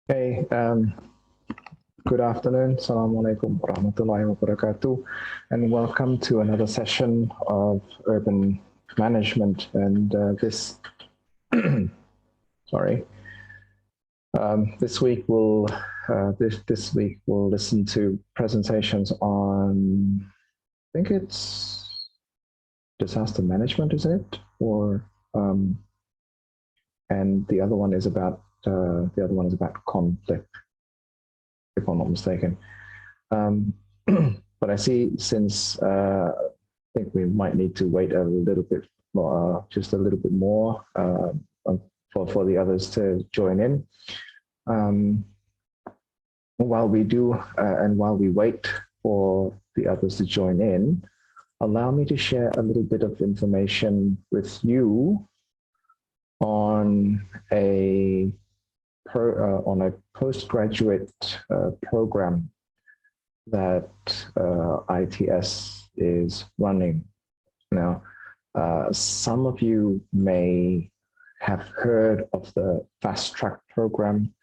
Hey, good afternoon. Assalamualaikum warahmatullahi wabarakatuh, and welcome to another session of urban management. And sorry, this week this week we'll listen to presentations on, I think it's disaster management, isn't it? Or and the other one is about conflict, if I'm not mistaken. But I see, since I think we might need to wait a little bit more, just a little bit more for the others to join in. While we do, and while we wait for the others to join in, allow me to share a little bit of information with you on a postgraduate program that ITS is running. Now, some of you may have heard of the fast track program.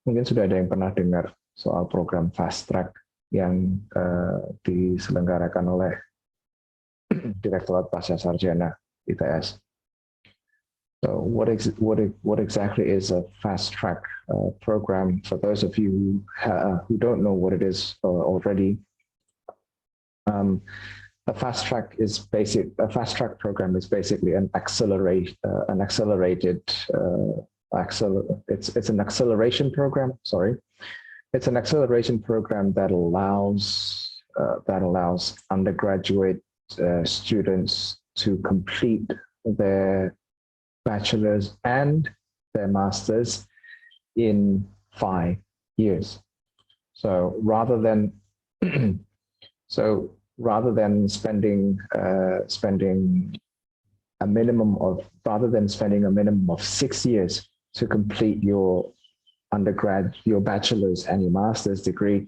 Mungkin sudah ada yang pernah dengar soal program fast track yang diselenggarakan oleh Direktorat Pasca Sarjana ITS. So what exactly is a fast track program? For those of you who don't know what it is already, a fast track program is basically an acceleration program. Sorry, it's an acceleration program that allows undergraduate students to complete their bachelor's and their master's in 5 years. So rather than spending a minimum of 6 years to complete your bachelor's and your master's degree,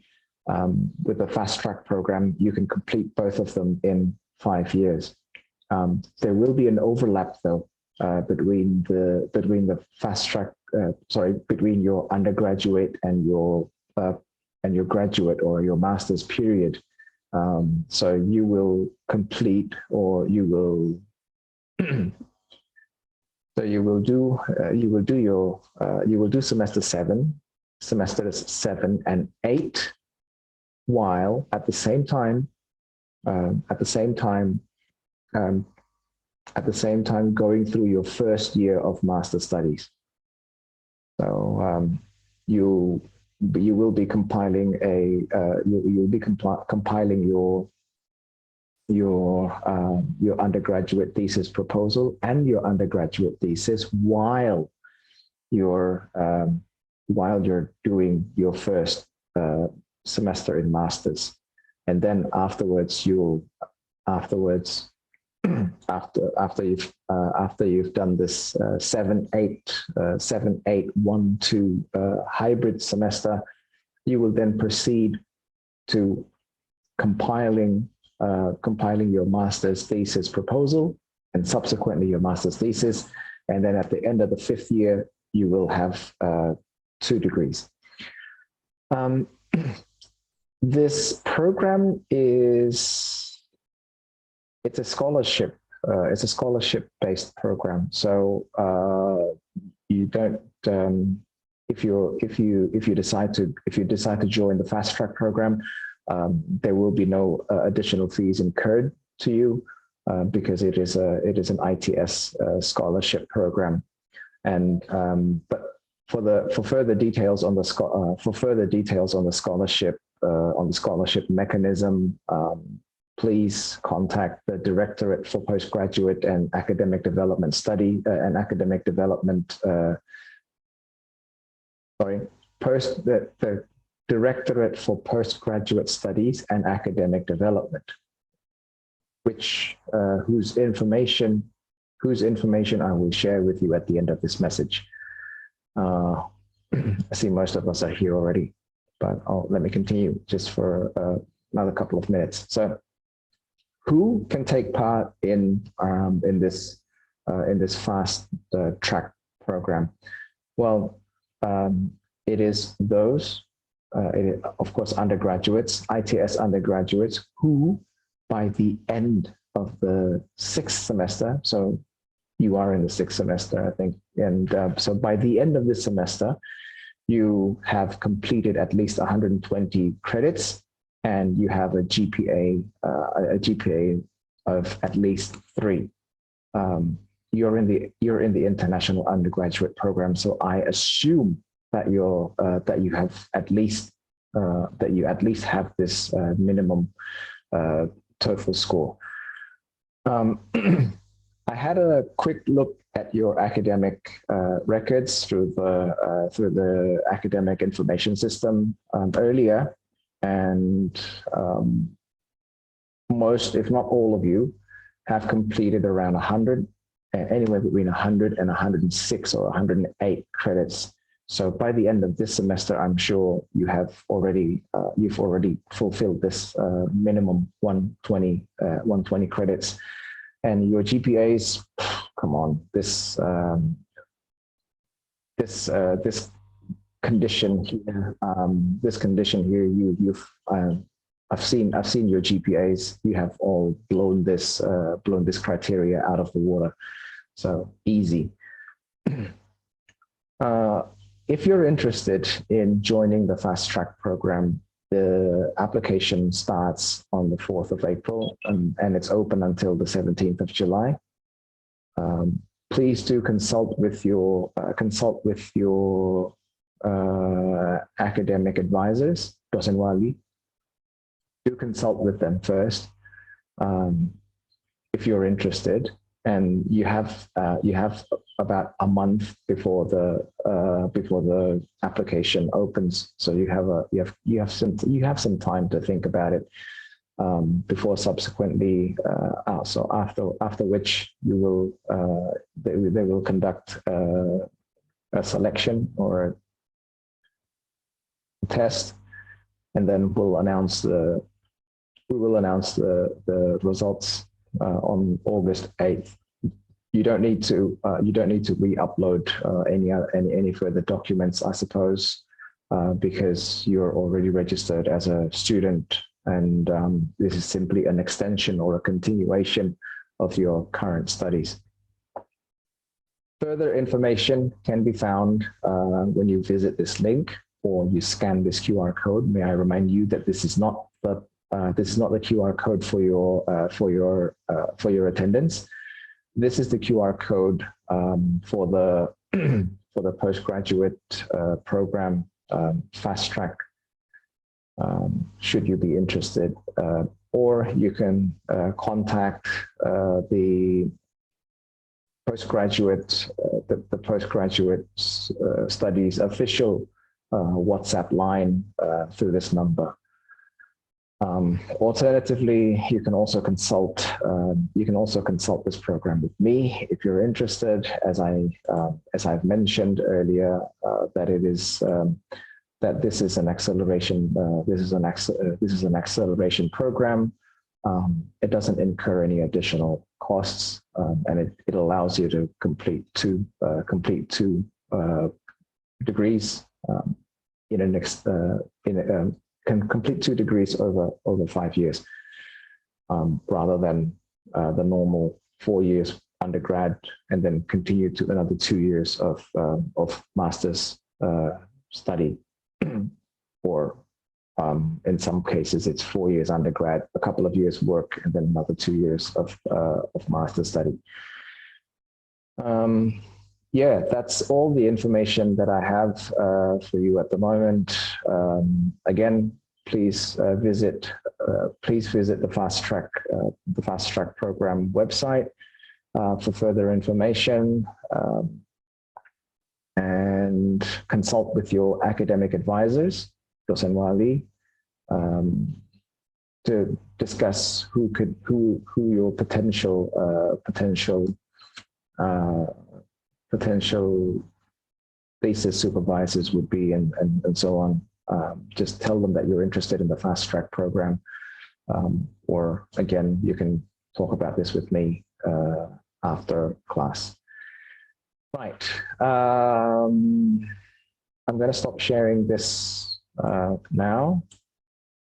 with the fast track program, you can complete both of them in 5 years. There will be an overlap though, between your undergraduate and your graduate or your master's period. So you will complete, or you will do semesters 7 and 8, while at the same time going through your first year of master studies. So you will be compiling compiling your undergraduate thesis proposal and your undergraduate thesis while you're doing your first semester in masters, and then afterwards after you've done this 7-8-1-2 hybrid semester, you will then proceed to compiling your master's thesis proposal and subsequently your master's thesis, and then at the end of the 5th year you will have 2 degrees. This program it's a scholarship. It's a scholarship-based program. So you don't. If you decide to join the fast track program, there will be no additional fees incurred to you because it is an ITS scholarship program. And but for further details on the scholarship mechanism, please contact the Directorate for Postgraduate and Academic Development the Directorate for Postgraduate Studies and Academic Development, whose information I will share with you at the end of this message. I see most of us are here already, but let me continue just for another couple of minutes. So, who can take part in this fast track program? Well, it is those, of course, undergraduates, ITS undergraduates, who by the end of the 6th semester, so you are in the 6th semester, I think, and so by the end of this semester, you have completed at least 120 credits, and you have a GPA of at least 3. You're in the international undergraduate program, so I assume that you at least have this minimum TOEFL score. I had a quick look at your academic records through the academic information system earlier, and most, if not all of you, have completed around 100, anywhere between 100 and 106 or 108 credits. So by the end of this semester, I'm sure you have already you've already fulfilled this minimum 120 credits, and your GPAs. Come on, this condition here. I've seen your GPAs. You have all blown this criteria out of the water. So easy. If you're interested in joining the fast track program, the application starts on the 4th of April and it's open until the 17th of July. Please do consult with your academic advisors, dosen wali. Do consult with them first if you're interested, and you have about a month before the application opens, so you have some time to think about it before subsequently. So after which you will they will conduct a selection or a test, and then we'll announce the results on August 8th. You don't need to re-upload any further documents, I suppose, because you're already registered as a student, and this is simply an extension or a continuation of your current studies. Further information can be found when you visit this link or you scan this QR code. May I remind you that this is not the QR code for your attendance. This is the QR code for the postgraduate program fast track. Should you be interested, or you can contact the postgraduate studies official WhatsApp line through this number. Alternatively, you can also consult this program with me if you're interested. As I've mentioned earlier, that this is an acceleration program. It doesn't incur any additional costs, and it allows you to complete two degrees can complete 2 degrees over 5 years, rather than the normal 4 years undergrad and then continue to another 2 years of master's study, or in some cases it's 4 years undergrad, a couple of years work, and then another 2 years of master's study. Yeah, that's all the information that I have for you at the moment. Again, please visit the fast track program website for further information, and consult with your academic advisors, dosen wali, to discuss who your potential thesis supervisors would be, and so on. Just tell them that you're interested in the fast track program, or again, you can talk about this with me after class. Right. I'm going to stop sharing this now,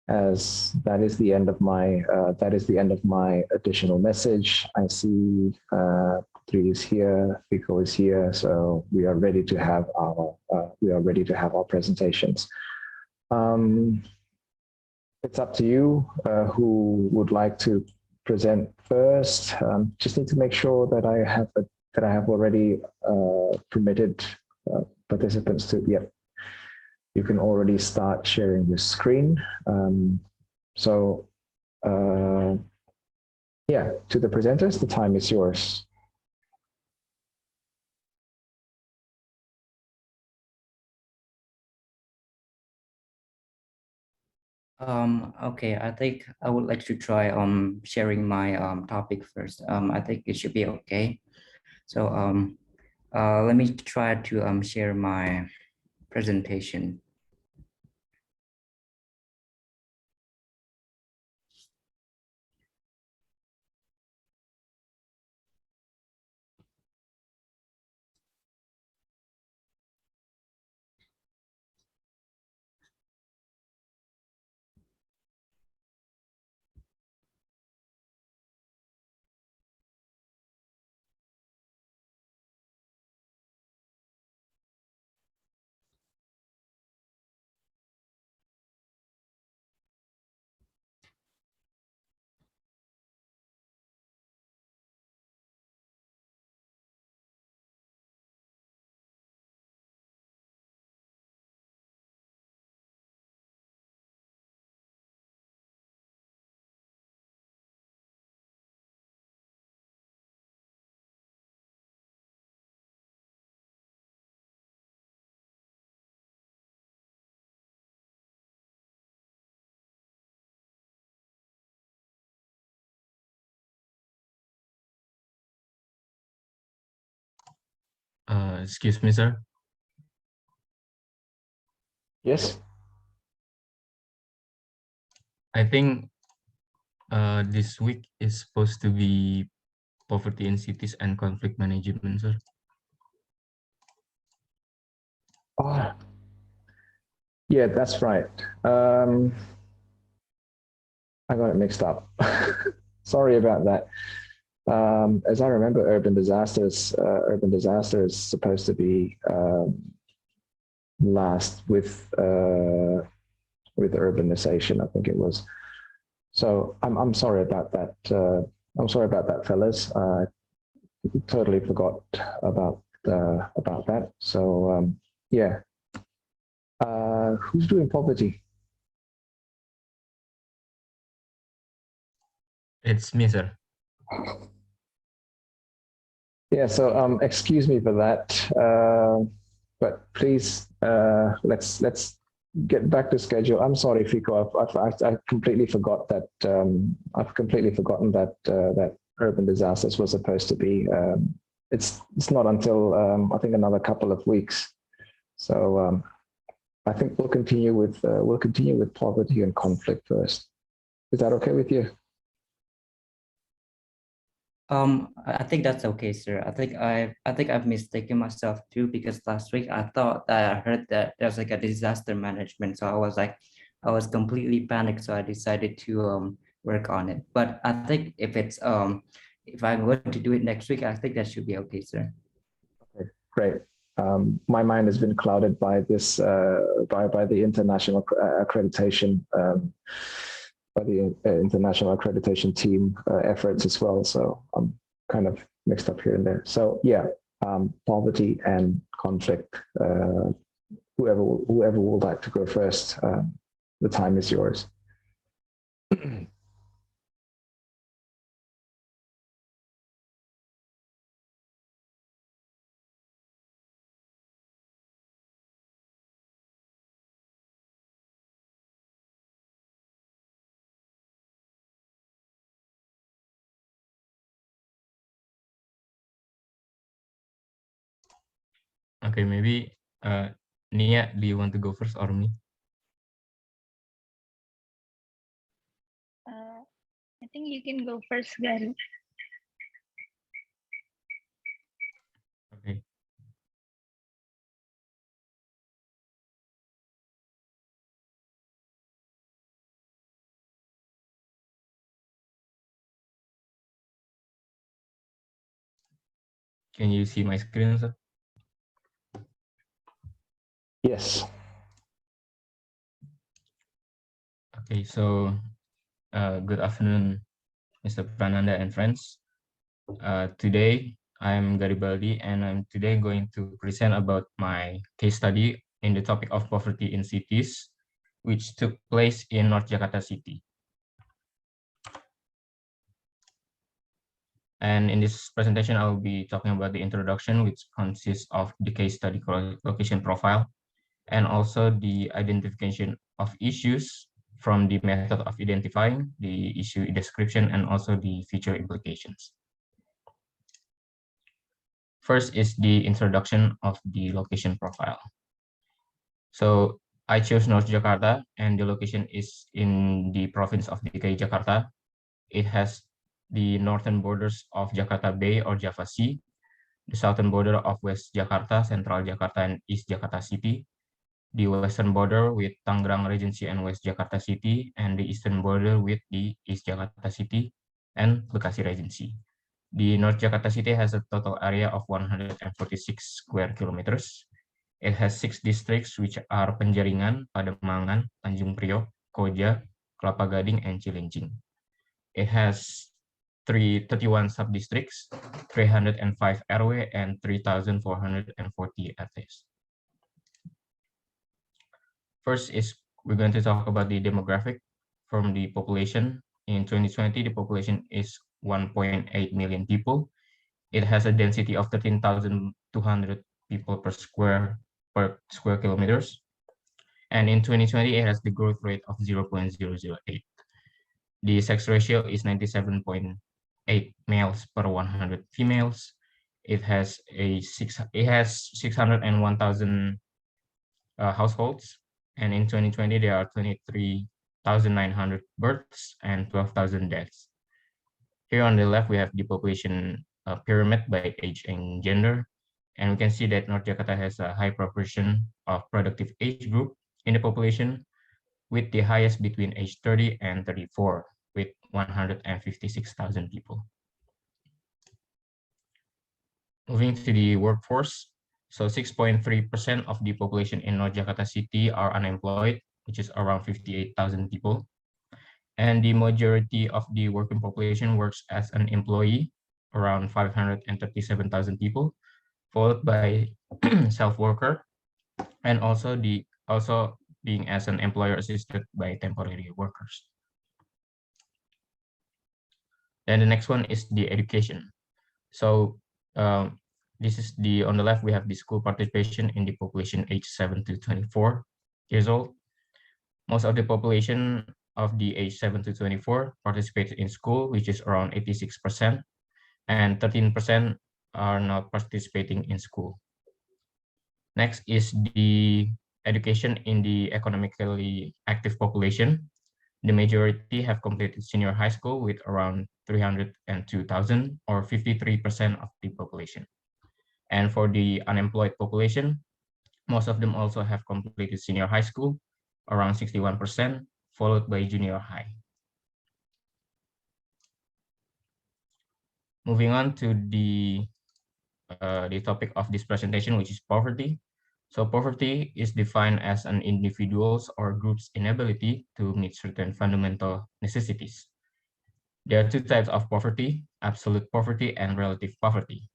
as that is the end of my additional message. I see Tri is here, Fico is here, so we are ready to have our presentations. It's up to you who would like to present first. Just need to make sure that I have already permitted participants to. Yep, you can already start sharing your screen. So yeah, to the presenters, the time is yours. Okay, I think I would like to try sharing my topic first. I think it should be okay. So let me try to share my presentation. Excuse me, sir. Yes. I think this week is supposed to be poverty in cities and conflict management, sir. Oh, yeah, that's right. I got it mixed up. Sorry about that. As I remember, urban disaster is supposed to be last with urbanization, I think it was. So I'm sorry about that. I'm sorry about that, fellas. I totally forgot about that. So yeah, who's doing poverty? It's me, sir. Yeah. So excuse me for that, but please let's get back to schedule. I'm sorry, Fico. I completely forgot that. I've completely forgotten that that urban disasters was supposed to be. It's not until I think another couple of weeks. So I think we'll continue with poverty and conflict first. Is that okay with you? I think that's okay, sir. I think I've mistaken myself too, because last week I thought that I heard that there's like a disaster management, so I was completely panicked, so I decided to work on it. But I think if I'm going to do it next week, I think that should be okay, sir. Okay, great. My mind has been clouded by this by the international accreditation by the international accreditation team efforts as well. So I'm kind of mixed up here and there. So yeah, poverty and conflict. Whoever would like to go first, the time is yours. Okay, maybe Nia, do you want to go first or me? I think you can go first, Gary. Okay. Can you see my screen, sir? Yes. Okay, so good afternoon, Mr. Prananda and friends. Today, I'm Garibaldi, and I'm today going to present about my case study in the topic of poverty in cities, which took place in North Jakarta City. And in this presentation, I will be talking about the introduction, which consists of the case study location profile, and also the identification of issues from the method of identifying, the issue description, and also the feature implications. First is the introduction of the location profile. So I chose North Jakarta, and the location is in the province of DKI Jakarta. It has the northern borders of Jakarta Bay or Java Sea, the southern border of West Jakarta, Central Jakarta, and East Jakarta City, the western border with Tangerang Regency and West Jakarta City, and the eastern border with the East Jakarta City and Bekasi Regency. The North Jakarta City has a total area of 146 square kilometers. It has 6 districts, which are Penjaringan, Pademangan, Tanjung Priok, Koja, Kelapa Gading, and Cilincing. It has 31 sub-districts, 305 RW, and 3,440 RTs. First is we're going to talk about the demographic from the population. In 2020, the population is 1.8 million people. It has a density of 13,200 people per square kilometers. And in 2020, it has the growth rate of 0.008. The sex ratio is 97.8 males per 100 females. It has 601,000 households, and in 2020 there are 23,900 births and 12,000 deaths. Here on the left we have the population pyramid by age and gender, and we can see that North Jakarta has a high proportion of productive age group in the population, with the highest between age 30 and 34, with 156,000 people. Moving to the workforce, so 6.3% of the population in North Jakarta City are unemployed, which is around 58,000 people. And the majority of the working population works as an employee, around 537,000 people, followed by self-worker, and also being as an employer assisted by temporary workers. Then the next one is the education. So this is on the left, we have the school participation in the population age 7 to 24 years old. Most of the population of the age 7 to 24 participates in school, which is around 86%, and 13% are not participating in school. Next is the education in the economically active population. The majority have completed senior high school with around 302,000 or 53% of the population. And for the unemployed population, most of them also have completed senior high school, around 61%, followed by junior high. Moving on to the topic of this presentation, which is poverty. So poverty is defined as an individual's or group's inability to meet certain fundamental necessities. There are two types of poverty: absolute poverty and relative poverty.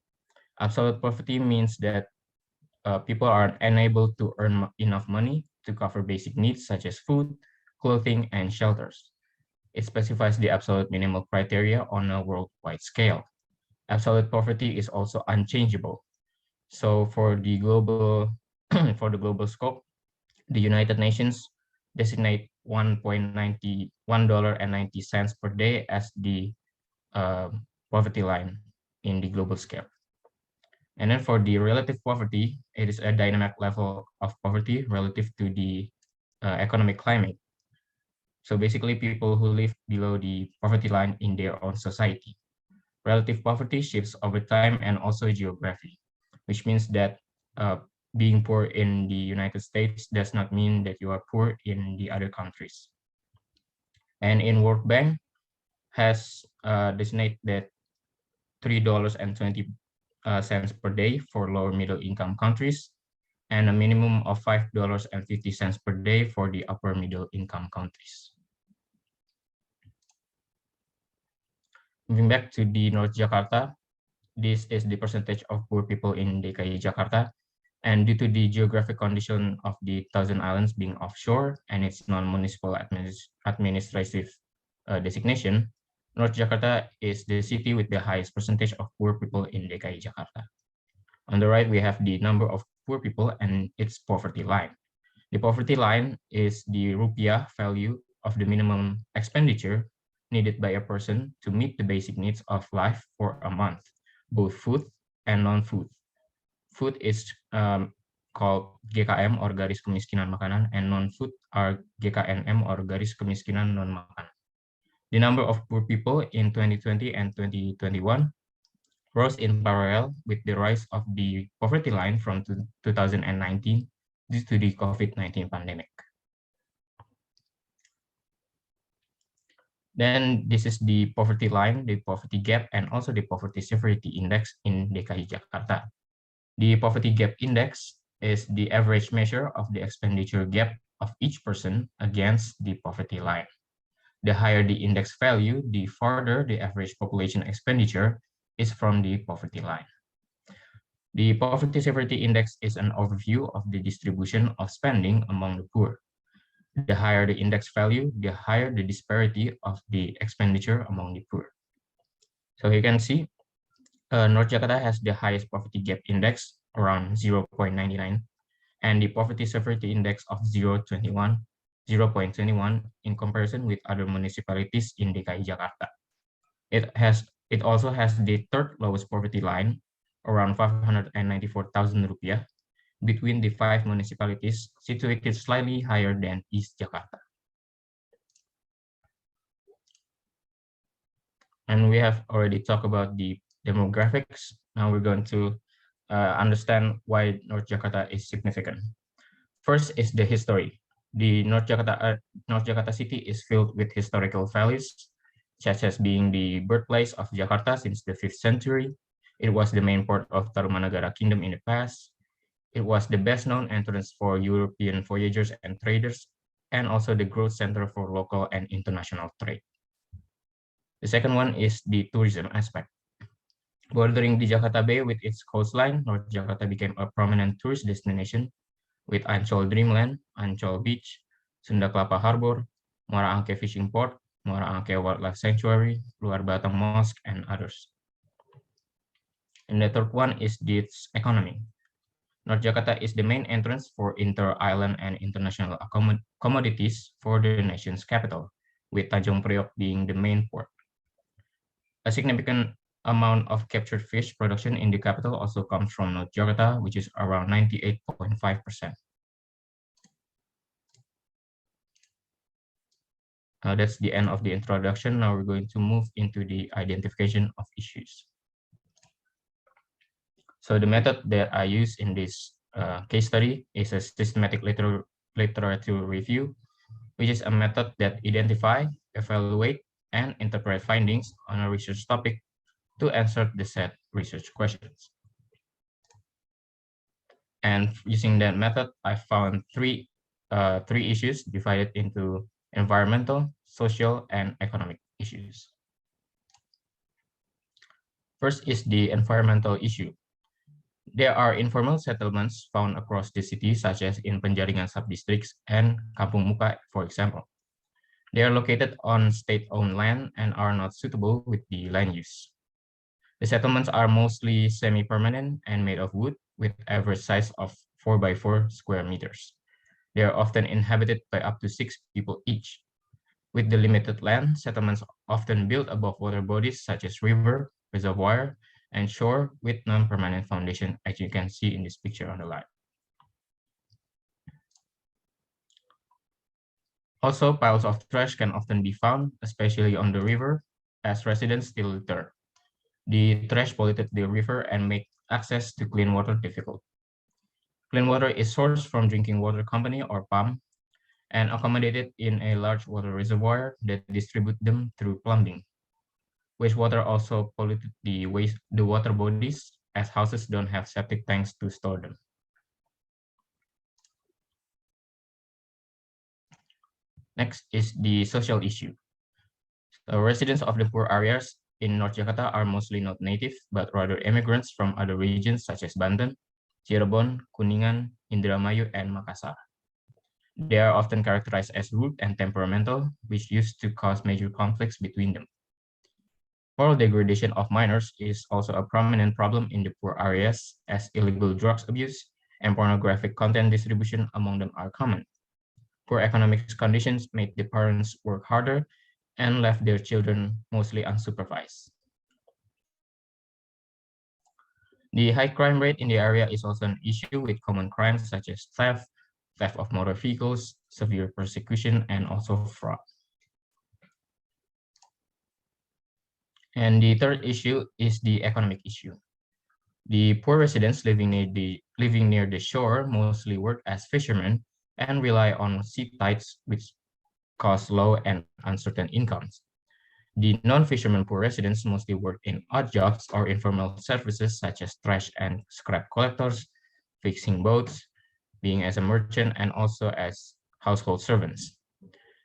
Absolute poverty means that people are unable to earn enough money to cover basic needs such as food, clothing, and shelters. It specifies the absolute minimal criteria on a worldwide scale. Absolute poverty is also unchangeable. So for the global scope, the United Nations designate $1.90 per day as the poverty line in the global scale. And then for the relative poverty, it is a dynamic level of poverty relative to the economic climate. So basically people who live below the poverty line in their own society. Relative poverty shifts over time and also geography, which means that being poor in the United States does not mean that you are poor in the other countries. And in World Bank has designated that $3.20 cents per day for lower middle income countries, and a minimum of $5.50 per day for the upper middle income countries. Moving back to the North Jakarta, this is the percentage of poor people in DKI Jakarta. And due to the geographic condition of the Thousand Islands being offshore and its non-municipal administrative designation, North Jakarta is the city with the highest percentage of poor people in DKI Jakarta. On the right, we have the number of poor people and its poverty line. The poverty line is the rupiah value of the minimum expenditure needed by a person to meet the basic needs of life for a month, both food and non-food. Food is called GKM or garis kemiskinan makanan, and non-food are GKNM or garis kemiskinan non-makanan. The number of poor people in 2020 and 2021 rose in parallel with the rise of the poverty line from 2019 due to the COVID-19 pandemic. Then this is the poverty line, the poverty gap, and also the poverty severity index in DKI Jakarta. The poverty gap index is the average measure of the expenditure gap of each person against the poverty line. The higher the index value, the farther the average population expenditure is from the poverty line. The poverty severity index is an overview of the distribution of spending among the poor. The higher the index value, the higher the disparity of the expenditure among the poor. So you can see North Jakarta has the highest poverty gap index, around 0.99, and the poverty severity index of 0.21 in comparison with other municipalities in DKI Jakarta. It also has the third lowest poverty line, around 594,000 rupiah, between the 5 municipalities situated slightly higher than East Jakarta. And we have already talked about the demographics. Now we're going to understand why North Jakarta is significant. First is the history. The North Jakarta city is filled with historical values, such as being the birthplace of Jakarta since the 5th century. It was the main port of Tarumanagara Kingdom in the past. It was the best known entrance for European voyagers and traders, and also the growth center for local and international trade. The second one is the tourism aspect. Bordering the Jakarta Bay with its coastline, North Jakarta became a prominent tourist destination with Ancol Dreamland, Ancol Beach, Sunda Kelapa Harbor, Muara Angke Fishing Port, Muara Angke Wildlife Sanctuary, Luar Batang Mosque, and others. And the third one is its economy. North Jakarta is the main entrance for inter-island and international commodities for the nation's capital, with Tanjung Priok being the main port. A significant amount of captured fish production in the capital also comes from North Jakarta, which is around 98.5%. That's the end of the introduction. Now we're going to move into the identification of issues. So the method that I use in this case study is a systematic literature review, which is a method that identify, evaluate, and interpret findings on a research topic to answer the set research questions. And using that method, I found three issues divided into environmental, social, and economic issues. First is the environmental issue. There are informal settlements found across the city, such as in Penjaringan sub-districts and Kampung Muka, for example. They are located on state-owned land and are not suitable with the land use. The settlements are mostly semi-permanent and made of wood with average size of 4 by 4 square meters. They are often inhabited by up to 6 people each. With the limited land, settlements often built above water bodies such as river, reservoir, and shore with non-permanent foundation, as you can see in this picture on the right. Also, piles of trash can often be found, especially on the river, as residents still litter. The trash polluted the river and make access to clean water difficult. Clean water is sourced from drinking water company or PAM and accommodated in a large water reservoir that distribute them through plumbing. Wastewater also polluted the water bodies as houses don't have septic tanks to store them. Next is the social issue. So residents of the poor areas in North Jakarta are mostly not native, but rather immigrants from other regions such as Banten, Cirebon, Kuningan, Indramayu, and Makassar. They are often characterized as rude and temperamental, which used to cause major conflicts between them. Moral degradation of minors is also a prominent problem in the poor areas, as illegal drugs abuse and pornographic content distribution among them are common. Poor economic conditions made the parents work harder and left their children mostly unsupervised. The high crime rate in the area is also an issue with common crimes such as theft, theft of motor vehicles, severe persecution, and also fraud. And the third issue is the economic issue. The poor residents living near the shore mostly work as fishermen and rely on sea tides, which cause low and uncertain incomes. The non-fishermen poor residents mostly work in odd jobs or informal services such as trash and scrap collectors, fixing boats, being as a merchant, and also as household servants.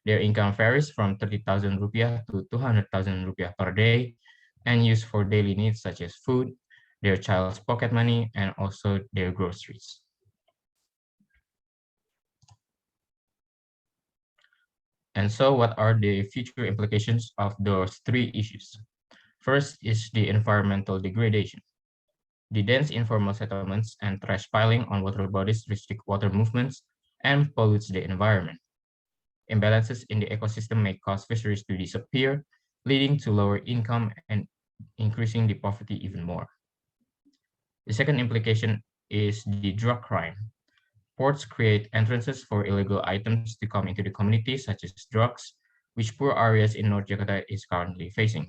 Their income varies from 30,000 rupiah to 200,000 rupiah per day and used for daily needs such as food, their child's pocket money, and also their groceries. And so what are the future implications of those three issues? First is the environmental degradation. The dense informal settlements and trash piling on water bodies restrict water movements and pollutes the environment. Imbalances in the ecosystem may cause fisheries to disappear, leading to lower income and increasing the poverty even more. The second implication is the drug crime. Ports create entrances for illegal items to come into the community, such as drugs, which poor areas in North Jakarta is currently facing.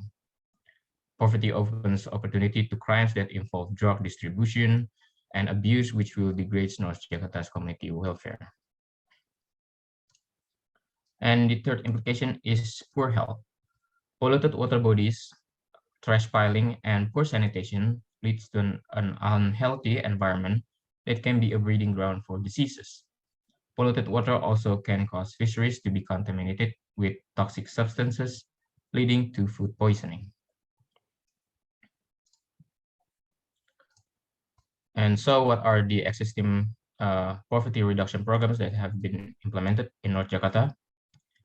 Poverty opens opportunity to crimes that involve drug distribution and abuse, which will degrade North Jakarta's community welfare. And the third implication is poor health. Polluted water bodies, trash piling, and poor sanitation leads to an unhealthy environment that can be a breeding ground for diseases. Polluted water also can cause fisheries to be contaminated with toxic substances, leading to food poisoning. And so what are the existing poverty reduction programs that have been implemented in North Jakarta?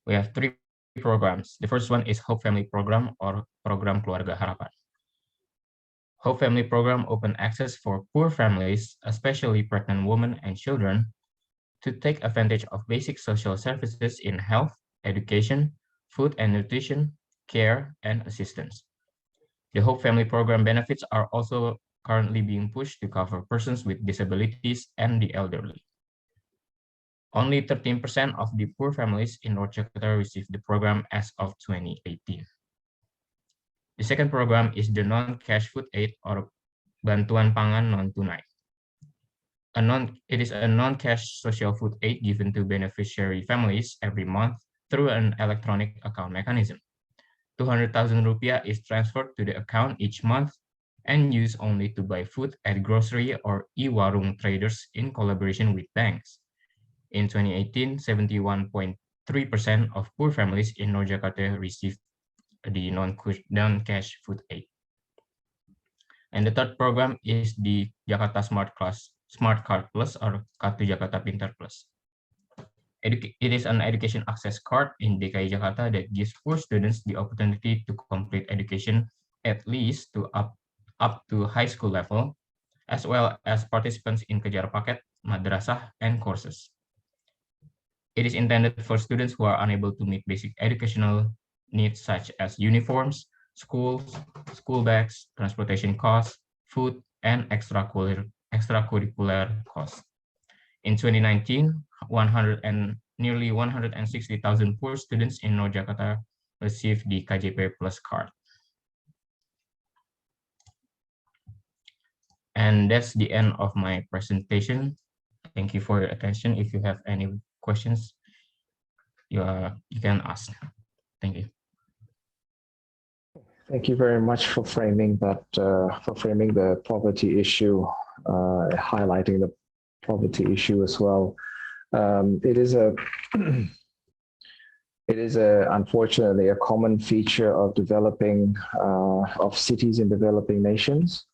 We have three programs. The first one is Hope Family Program or Program Keluarga Harapan. Hope Family Program open access for poor families, especially pregnant women and children, to take advantage of basic social services in health, education, food and nutrition, care, and assistance. The Hope Family Program benefits are also currently being pushed to cover persons with disabilities and the elderly. Only 13% of the poor families in North Jakarta received the program as of 2018. The second program is the non-cash food aid or Bantuan Pangan Non-Tunai. It is a non-cash social food aid given to beneficiary families every month through an electronic account mechanism. 200,000 rupiah is transferred to the account each month and used only to buy food at grocery or e-warung traders in collaboration with banks. In 2018, 71.3% of poor families in North Jakarta received the non-cash food aid. And the third program is the Jakarta Smart Card Plus or Kartu Jakarta Pintar Plus. It is an education access card in DKI Jakarta that gives poor students the opportunity to complete education at least to up to high school level, as well as participants in Kejar Paket, Madrasah, and courses. It is intended for students who are unable to meet basic educational needs such as uniforms, schools, school bags, transportation costs, food, and extracurricular costs. In 2019, nearly 160,000 poor students in North Jakarta received the KJP Plus card. And that's the end of my presentation. Thank you for your attention. If you have any questions, you can ask. Thank you. Thank you very much for framing that, for framing the poverty issue, highlighting the poverty issue as well. It is unfortunately a common feature of of cities in developing nations,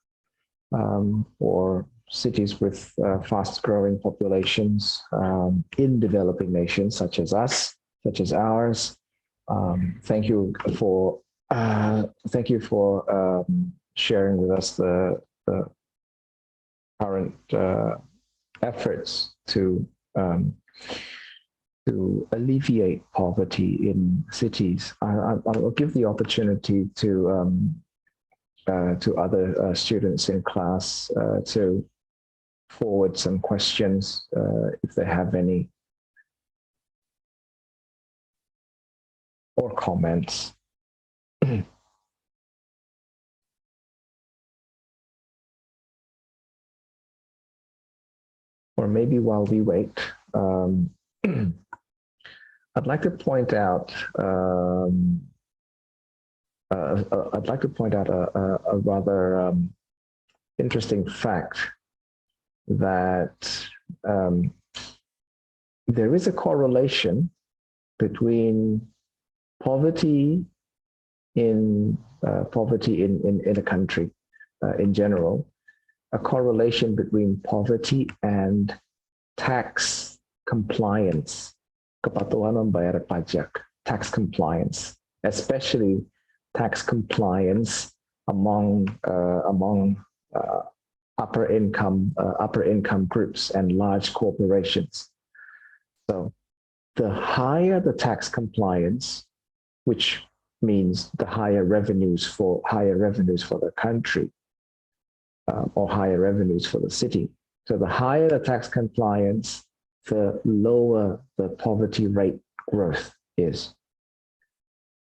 or cities with fast-growing populations in developing nations such as ours. Thank you for sharing with us the current efforts to alleviate poverty in cities. I'll give the opportunity to other students in class to forward some questions if they have any, or comments. Or maybe while we wait, I'd like to point out a rather interesting fact that there is a correlation between poverty in a country in general, a correlation between poverty and tax compliance, kepatuhan membayar pajak, tax compliance, especially tax compliance among upper income groups and large corporations. So the higher the tax compliance, which means the higher revenues for the country, or higher revenues for the city. So the higher the tax compliance, the lower the poverty rate growth is.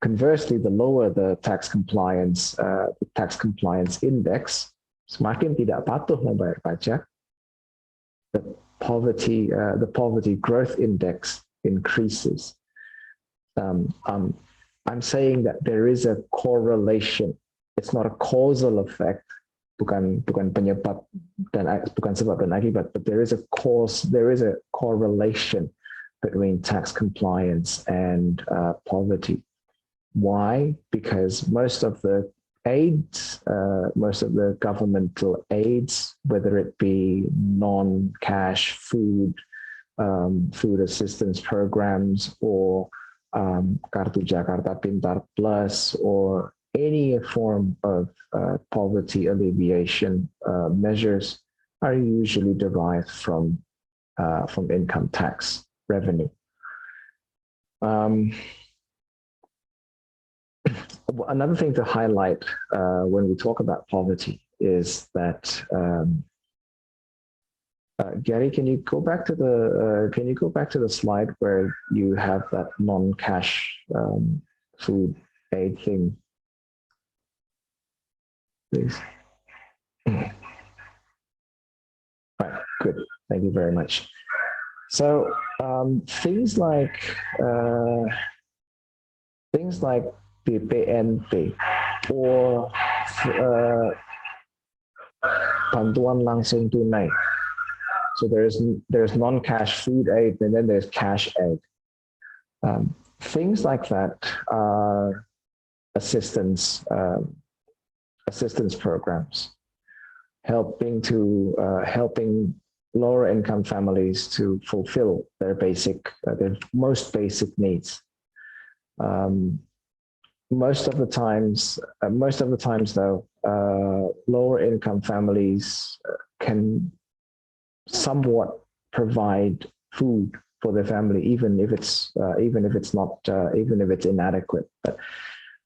Conversely, the lower the tax compliance index, semakin tidak patuh membayar pajak, the poverty growth index increases. I'm saying that there is a correlation. It's not a causal effect, bukan penyebab dan bukan sebab dan akibat, but there is a correlation between tax compliance and poverty. Why? Because most of the governmental aids, whether it be non-cash food assistance programs, or Kartu Jakarta Pintar Plus, or any form of poverty alleviation measures, are usually derived from income tax revenue. Another thing to highlight when we talk about poverty is that Gary, can you go back to the slide where you have that non-cash food aid thing, please? Right, good. Thank you very much. So things like BPNP or bantuan langsung tunai. So there's non-cash food aid, and then there's cash aid. Things like that are assistance programs, helping lower income families to fulfill their most basic needs. Most of the times though, lower income families can somewhat provide food for their family, even if it's inadequate. But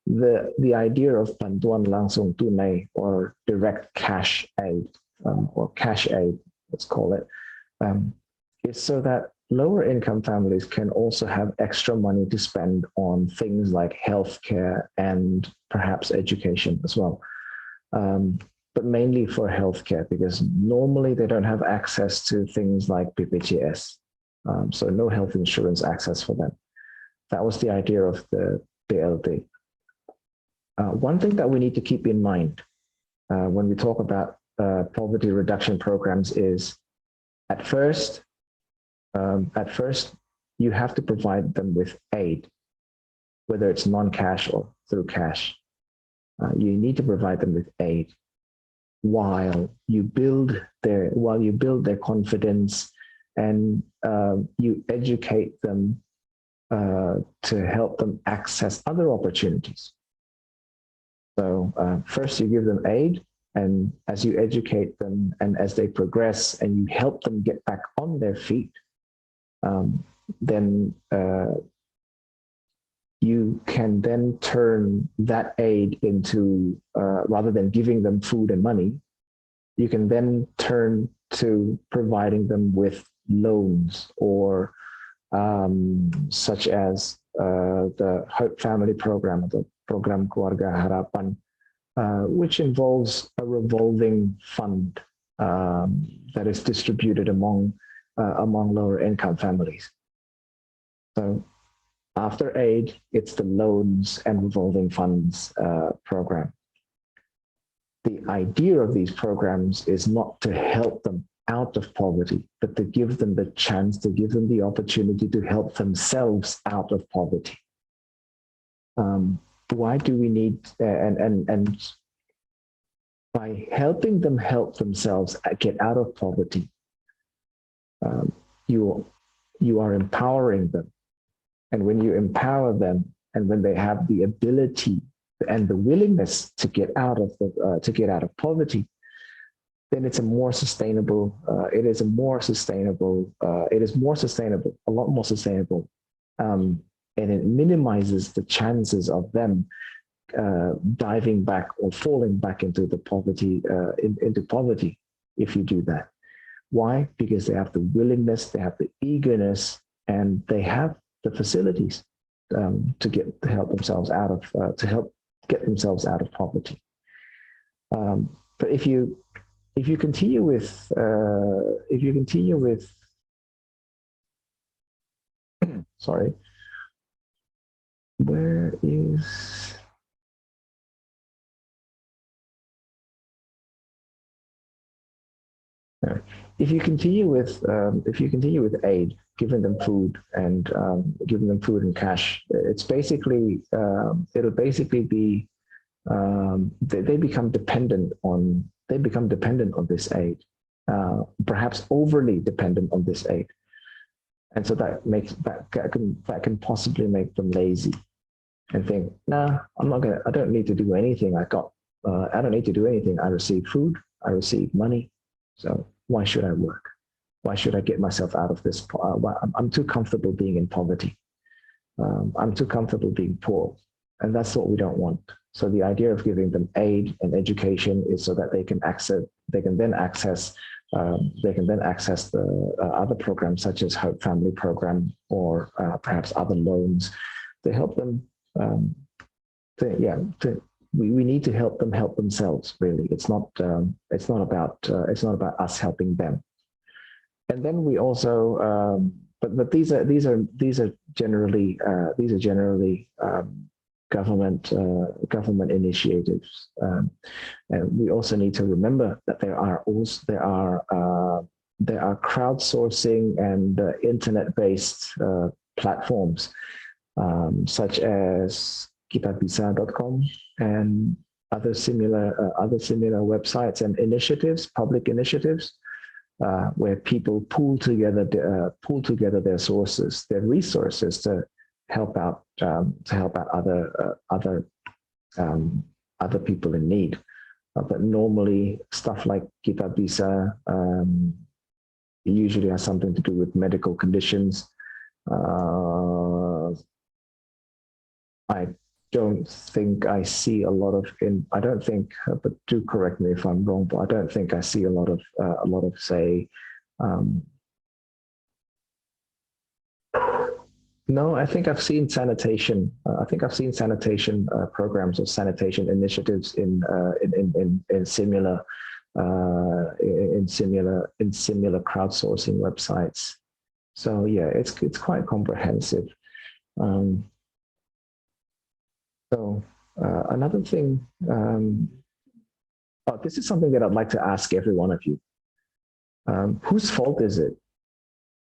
the idea of bantuan langsung tunai, or direct cash aid, or cash aid, let's call it, is so that lower income families can also have extra money to spend on things like healthcare and perhaps education as well. But mainly for healthcare, because normally they don't have access to things like BPJS. So no health insurance access for them. That was the idea of the BLD. One thing that we need to keep in mind when we talk about poverty reduction programs is at first, you have to provide them with aid, whether it's non-cash or through cash. You need to provide them with aid while you build their confidence and you educate them to help them access other opportunities. So first you give them aid, and as you educate them and as they progress and you help them get back on their feet, then you can then turn that aid into, rather than giving them food and money, you can then turn to providing them with loans or such as the Hope Family Program, the Program Keluarga Harapan, which involves a revolving fund that is distributed among lower income families. So after aid, it's the loans and revolving funds program. The idea of these programs is not to help them out of poverty, but to give them the chance, to give them the opportunity to help themselves out of poverty. Why do we need, and by helping them help themselves get out of poverty, you are empowering them. And when you empower them, and when they have the ability and the willingness to get out of poverty, then it's a more sustainable. It is more sustainable, a lot more sustainable, and it minimizes the chances of them diving back or falling back into the poverty, into poverty if you do that. Why? Because they have the willingness, they have the eagerness, and they have the facilities to help themselves out of get themselves out of poverty. But if you continue with sorry, where is if you continue with aid, giving them food and cash, it's basically it'll basically be they become dependent on this aid, perhaps overly dependent on this aid, and so that can possibly make them lazy and think, nah, I don't need to do anything. I don't need to do anything. I receive food, I receive money, so why should I work? Why should I get myself out of this? I'm too comfortable being in poverty. I'm too comfortable being poor, and that's what we don't want. So the idea of giving them aid and education is so that they can then access the other programs such as Hope Family Program or perhaps other loans to help them. We need to help them help themselves. Really, it's not about us helping them. And then we also, but these are generally government initiatives, and we also need to remember that there are crowdsourcing and internet-based platforms such as kitabisa.com and other similar websites and initiatives, public initiatives, where people pool together their sources, their resources to help out other people in need. But normally stuff like Kitabisa usually has something to do with medical conditions. I don't think I see a lot of I don't think, but do correct me if I'm wrong, but I don't think I see a lot of say, no, I think I've seen sanitation. I think I've seen sanitation programs or sanitation initiatives in similar crowdsourcing websites. So yeah, it's quite comprehensive. So Another thing, this is something that I'd like to ask every one of you. Whose fault is it?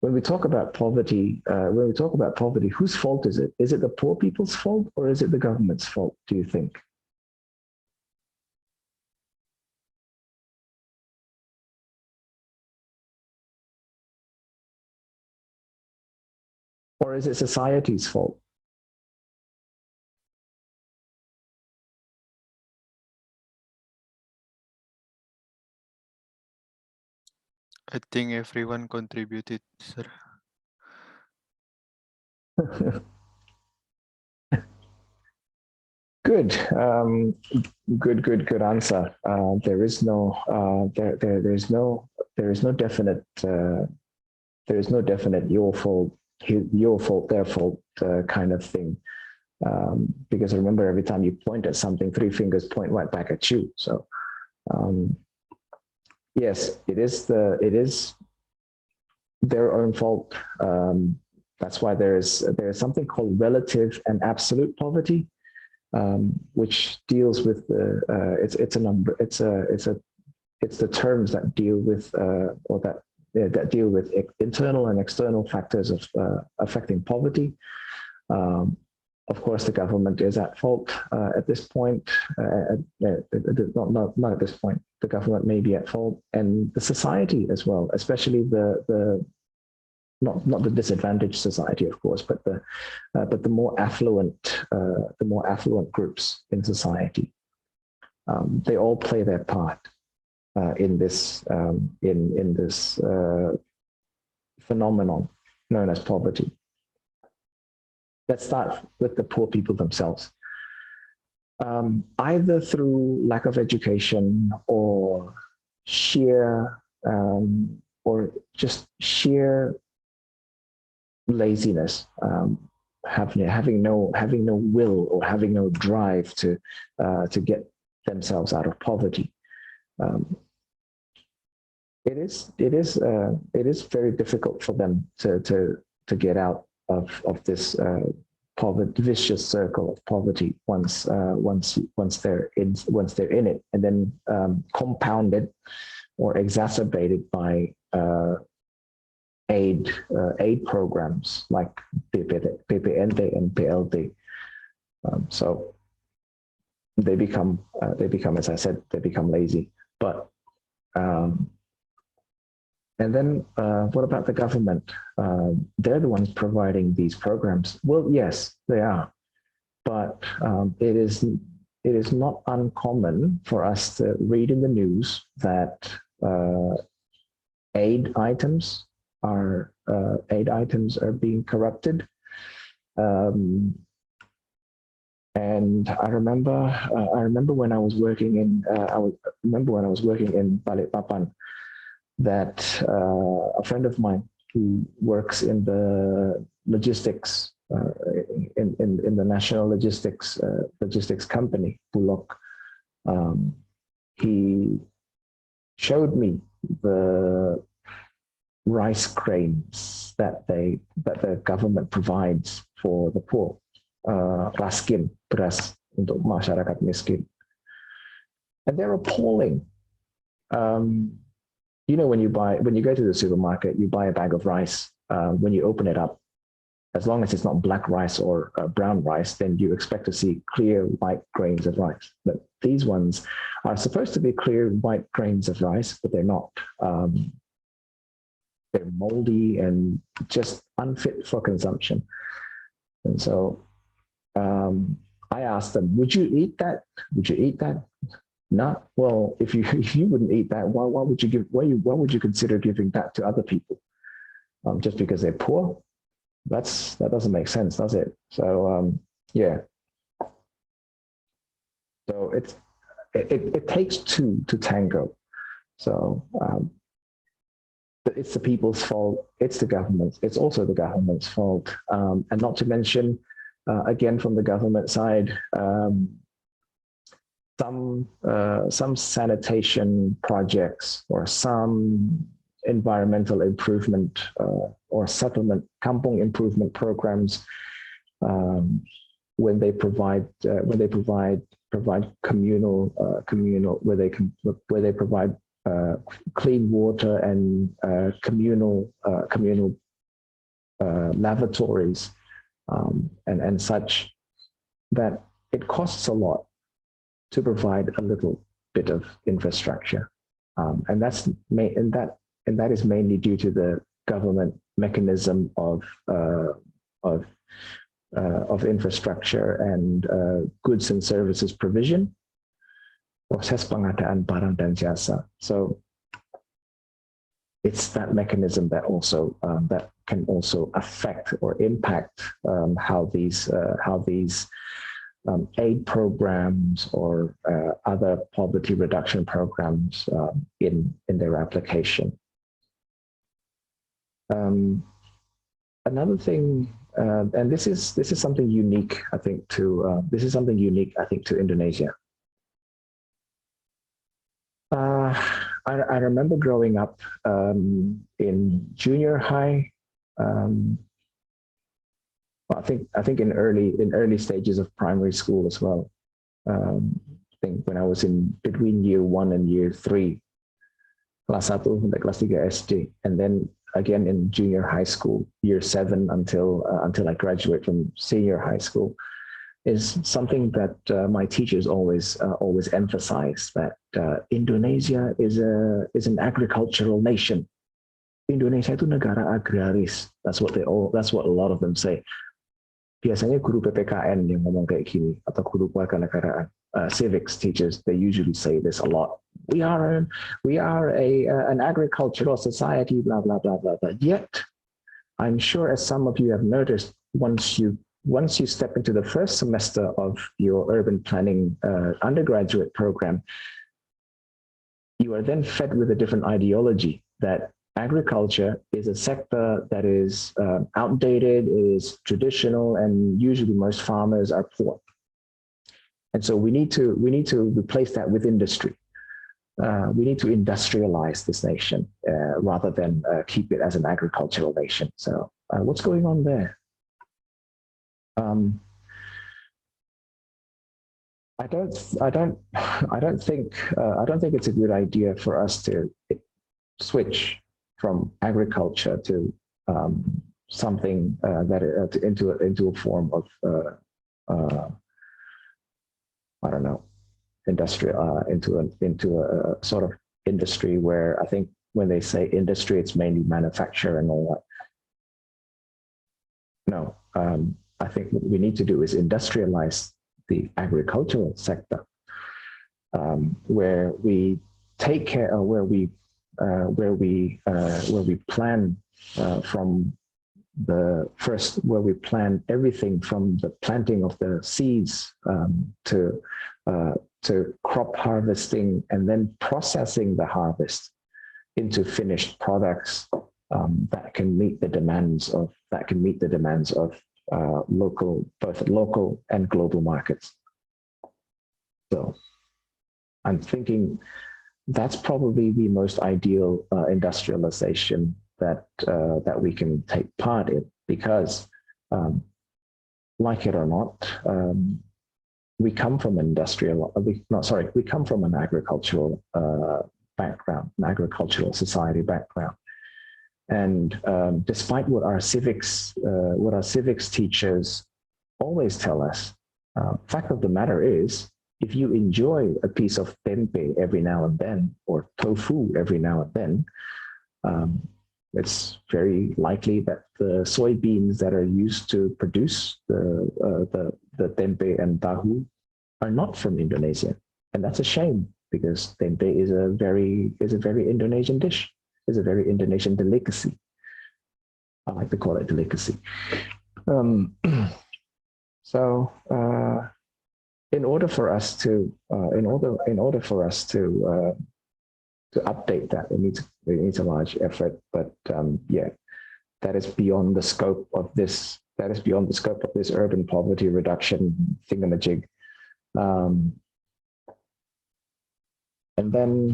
When we talk about poverty, whose fault is it? Is it the poor people's fault or is it the government's fault, do you think? Or is it society's fault? I think everyone contributed, sir. Good, good answer. There is no definite your fault, their fault kind of thing. Because remember, every time you point at something, three fingers point right back at you. So yes, it is their own fault. That's why there's something called relative and absolute poverty, which deals with it's the terms that deal with that deal with internal and external factors of affecting poverty. Of course, the government is at fault at this not at this point. The government may be at fault, and the society as well, especially the not the disadvantaged society, of course, but the more affluent groups in society. They all play their part in this phenomenon known as poverty. Let's start with the poor people themselves. Either through lack of education or sheer laziness, having no will or having no drive to get themselves out of poverty. It is very difficult for them to get out of this vicious circle of poverty once they're in it, and then compounded or exacerbated by aid programs like PPNT and PLT. So they become, as I said, they become lazy. But and then what about the government? They're the ones providing these programs. Well, yes, they are. But it is not uncommon for us to read in the news that aid items are being corrupted. And I remember when I was working in Balikpapan, that a friend of mine who works in the logistics in the national logistics company, Bulog, he showed me the rice cranes that the government provides for the poor, raskin, beras untuk masyarakat miskin, and they're appalling. You know, when you go to the supermarket, you buy a bag of rice. When you open it up, as long as it's not black rice or brown rice, then you expect to see clear white grains of rice. But these ones are supposed to be clear white grains of rice, but they're not. They're moldy and just unfit for consumption. And so I asked them, "Would you eat that? Would you eat that?" No. Well, if you wouldn't eat that, why would you consider giving that to other people? Just because they're poor? That doesn't make sense, does it? So yeah. So it takes two to tango. So it's the people's fault. It's the government's. It's also the government's fault. And not to mention, again, from the government side, some sanitation projects or some environmental improvement or settlement, kampung improvement programs when they provide communal where they provide clean water and communal lavatories and such, that it costs a lot to provide a little bit of infrastructure, and that is mainly due to the government mechanism of infrastructure and goods and services provision, proses pengadaan barang dan jasa. So it's that mechanism that also that can also affect or impact how these aid programs or other poverty reduction programs in their application. Another thing, and this is something unique, I think, to Indonesia. I remember growing up in junior high. I think in early stages of primary school as well. I think when I was in between year 1 and year 3, kelas 1 sampai kelas 3 SD, and then again in junior high school, year 7 until I graduate from senior high school, is something that my teachers always emphasize, that Indonesia is an agricultural nation. Indonesia itu negara agraris. That's what a lot of them say. Biasanya guru PPKN yang ngomong kayak gini, atau guru kewarganegaraan, civics teachers, they usually say this a lot. We are an agricultural society, blah blah blah blah blah. Yet, I'm sure, as some of you have noticed, once you step into the first semester of your urban planning undergraduate program, you are then fed with a different ideology that agriculture is a sector that is outdated, is traditional, and usually most farmers are poor. And so we need to replace that with industry. We need to industrialize this nation rather than keep it as an agricultural nation. So what's going on there? I don't think it's a good idea for us to switch from agriculture to something into a form of I don't know, industrial into a sort of industry where, I think when they say industry, it's mainly manufacture and all that. No, I think what we need to do is industrialize the agricultural sector, where we take care of where we plan where we plan everything from the planting of the seeds to crop harvesting, and then processing the harvest into finished products that can meet the demands of both local and global markets. So I'm thinking that's probably the most ideal industrialization that we can take part in, because like it or not, we come from an agricultural background, an agricultural society background. And despite what our civics teachers always tell us, fact of the matter is, if you enjoy a piece of tempeh every now and then, or tofu every now and then, it's very likely that the soybeans that are used to produce the tempeh and tahu are not from Indonesia, and that's a shame, because tempeh is a very Indonesian dish. Is a very Indonesian delicacy. I like to call it delicacy. So in order for us to update that, it needs a large effort. But yeah, that is beyond the scope of this. That is beyond the scope of this urban poverty reduction thingamajig. And then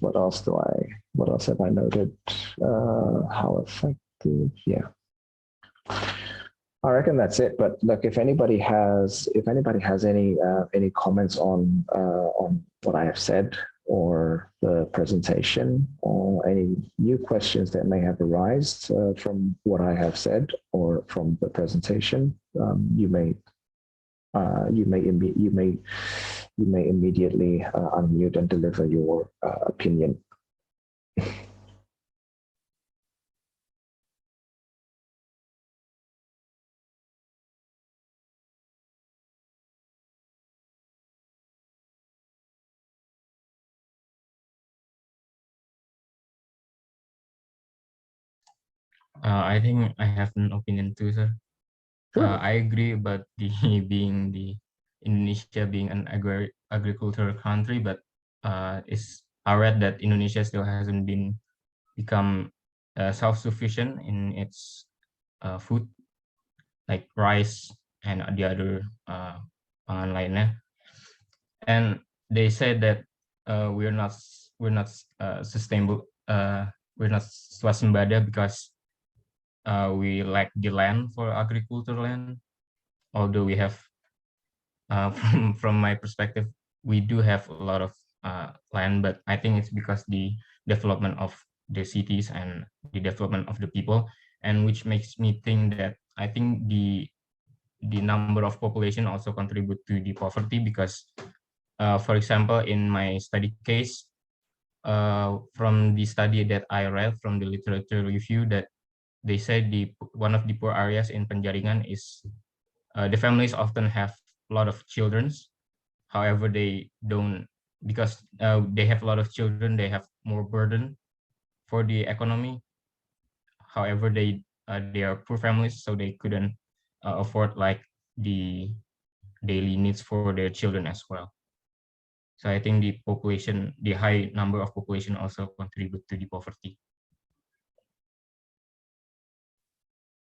what else have I noted? How effective? Yeah. I reckon that's it. But look, if anybody has any comments on what I have said or the presentation or any new questions that may have arisen from what I have said or from the presentation, you may immediately unmute and deliver your opinion. I think I have an opinion too, sir. Sure. I agree about the being the Indonesia being an agricultural country, but I read that Indonesia still hasn't become self-sufficient in its food, like rice and the other pangan lainnya. And they said that we're not sustainable, we're not swasembada because we lack the land for agriculture land. Although we have, from my perspective, we do have a lot of land, but I think it's because the development of the cities and the development of the people, and which makes me think that I think the number of population also contribute to the poverty because, for example, in my study case, from the study that I read from the literature review, that they said one of the poor areas in Penjaringan is the families often have a lot of children. However, they don't, because they have a lot of children, they have more burden for the economy. However, they are poor families, so they couldn't afford like the daily needs for their children as well. So I think the high number of population also contribute to the poverty.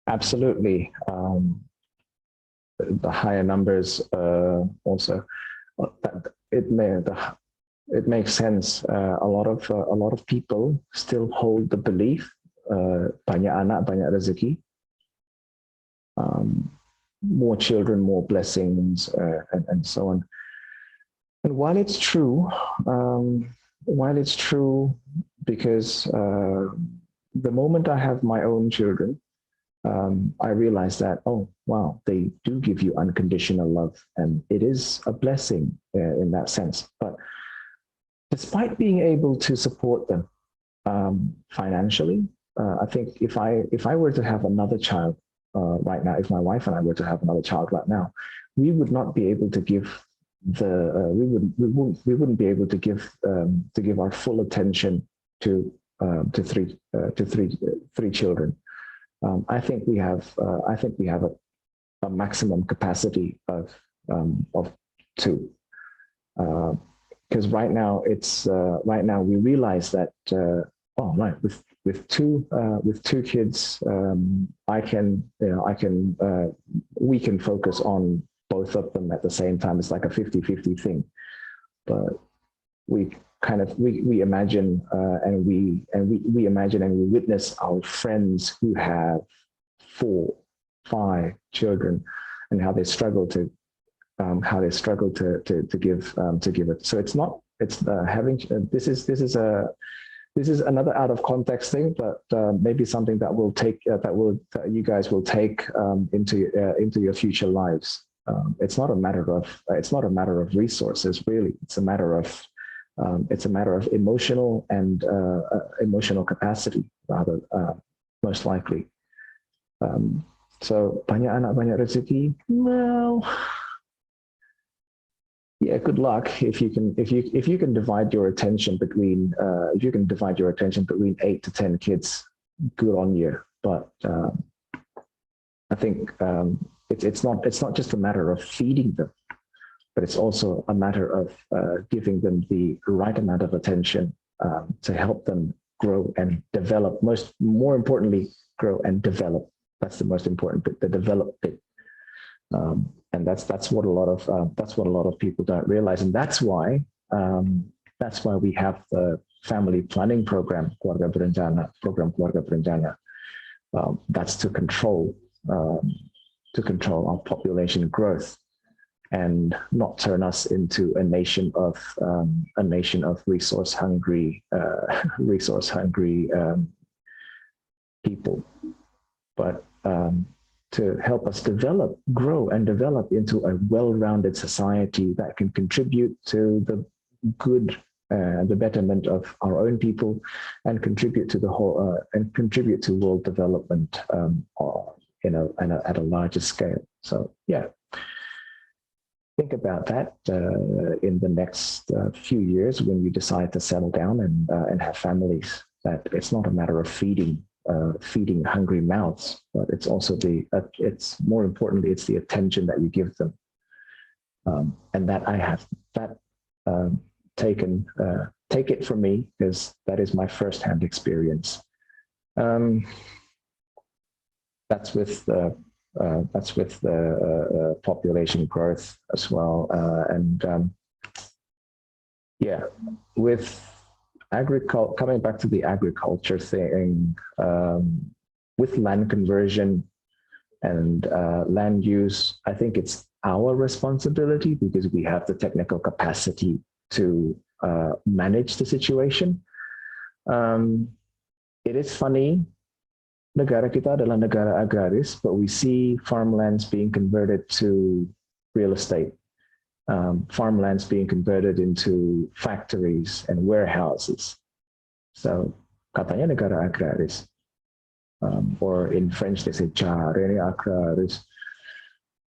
Absolutely. The higher numbers also, it makes sense. A lot of people still hold the belief banyak anak banyak rezeki, more children, more blessings, and so on. And while it's true, because the moment I have my own children, I realized that, oh, wow, they do give you unconditional love. And it is a blessing in that sense. But despite being able to support them financially, I think if I were to have another child right now, if my wife and I were to have another child right now, we would not be able to give we wouldn't be able to give our full attention to three children. I think we have a maximum capacity of two, because right now we realize that with two kids, we can focus on both of them at the same time. It's like a 50-50 thing, but we imagine we imagine and we witness our friends who have 4, 5 children and how they struggle to give it. So this is another out of context thing, but maybe something that you guys will take into your future lives. It's not a matter of resources, really. It's a matter of emotional and emotional capacity, rather, most likely. So banyak anak banyak rezeki. Well, yeah, good luck if you can divide your attention between 8 to 10 kids. Good on you. But I think it's not just a matter of feeding them, but it's also a matter of giving them the right amount of attention to help them grow and develop. More importantly, grow and develop. That's the most important bit, the develop bit. And that's what a lot of people don't realize, and that's why we have the family planning program, Keluarga Berencana. That's to control to control our population growth and not turn us into a nation of resource hungry people, but to help us grow and develop into a well-rounded society that can contribute to the good, the betterment of our own people, and contribute to the whole and contribute to world development, at a larger scale. So yeah. Think about that in the next few years when you decide to settle down and have families. That it's not a matter of feeding hungry mouths, but it's also it's more importantly, it's the attention that you give them, and that I have that taken. Take it from me, because that is my firsthand experience. That's with the population growth as well, yeah, with agriculture. Coming back to the agriculture thing, with land conversion and land use, I think it's our responsibility because we have the technical capacity to manage the situation. It is funny. Negara kita adalah negara agraris, but we see farmlands being converted to real estate, farmlands being converted into factories and warehouses. So katanya negara agraris, or in French they say carne agraris,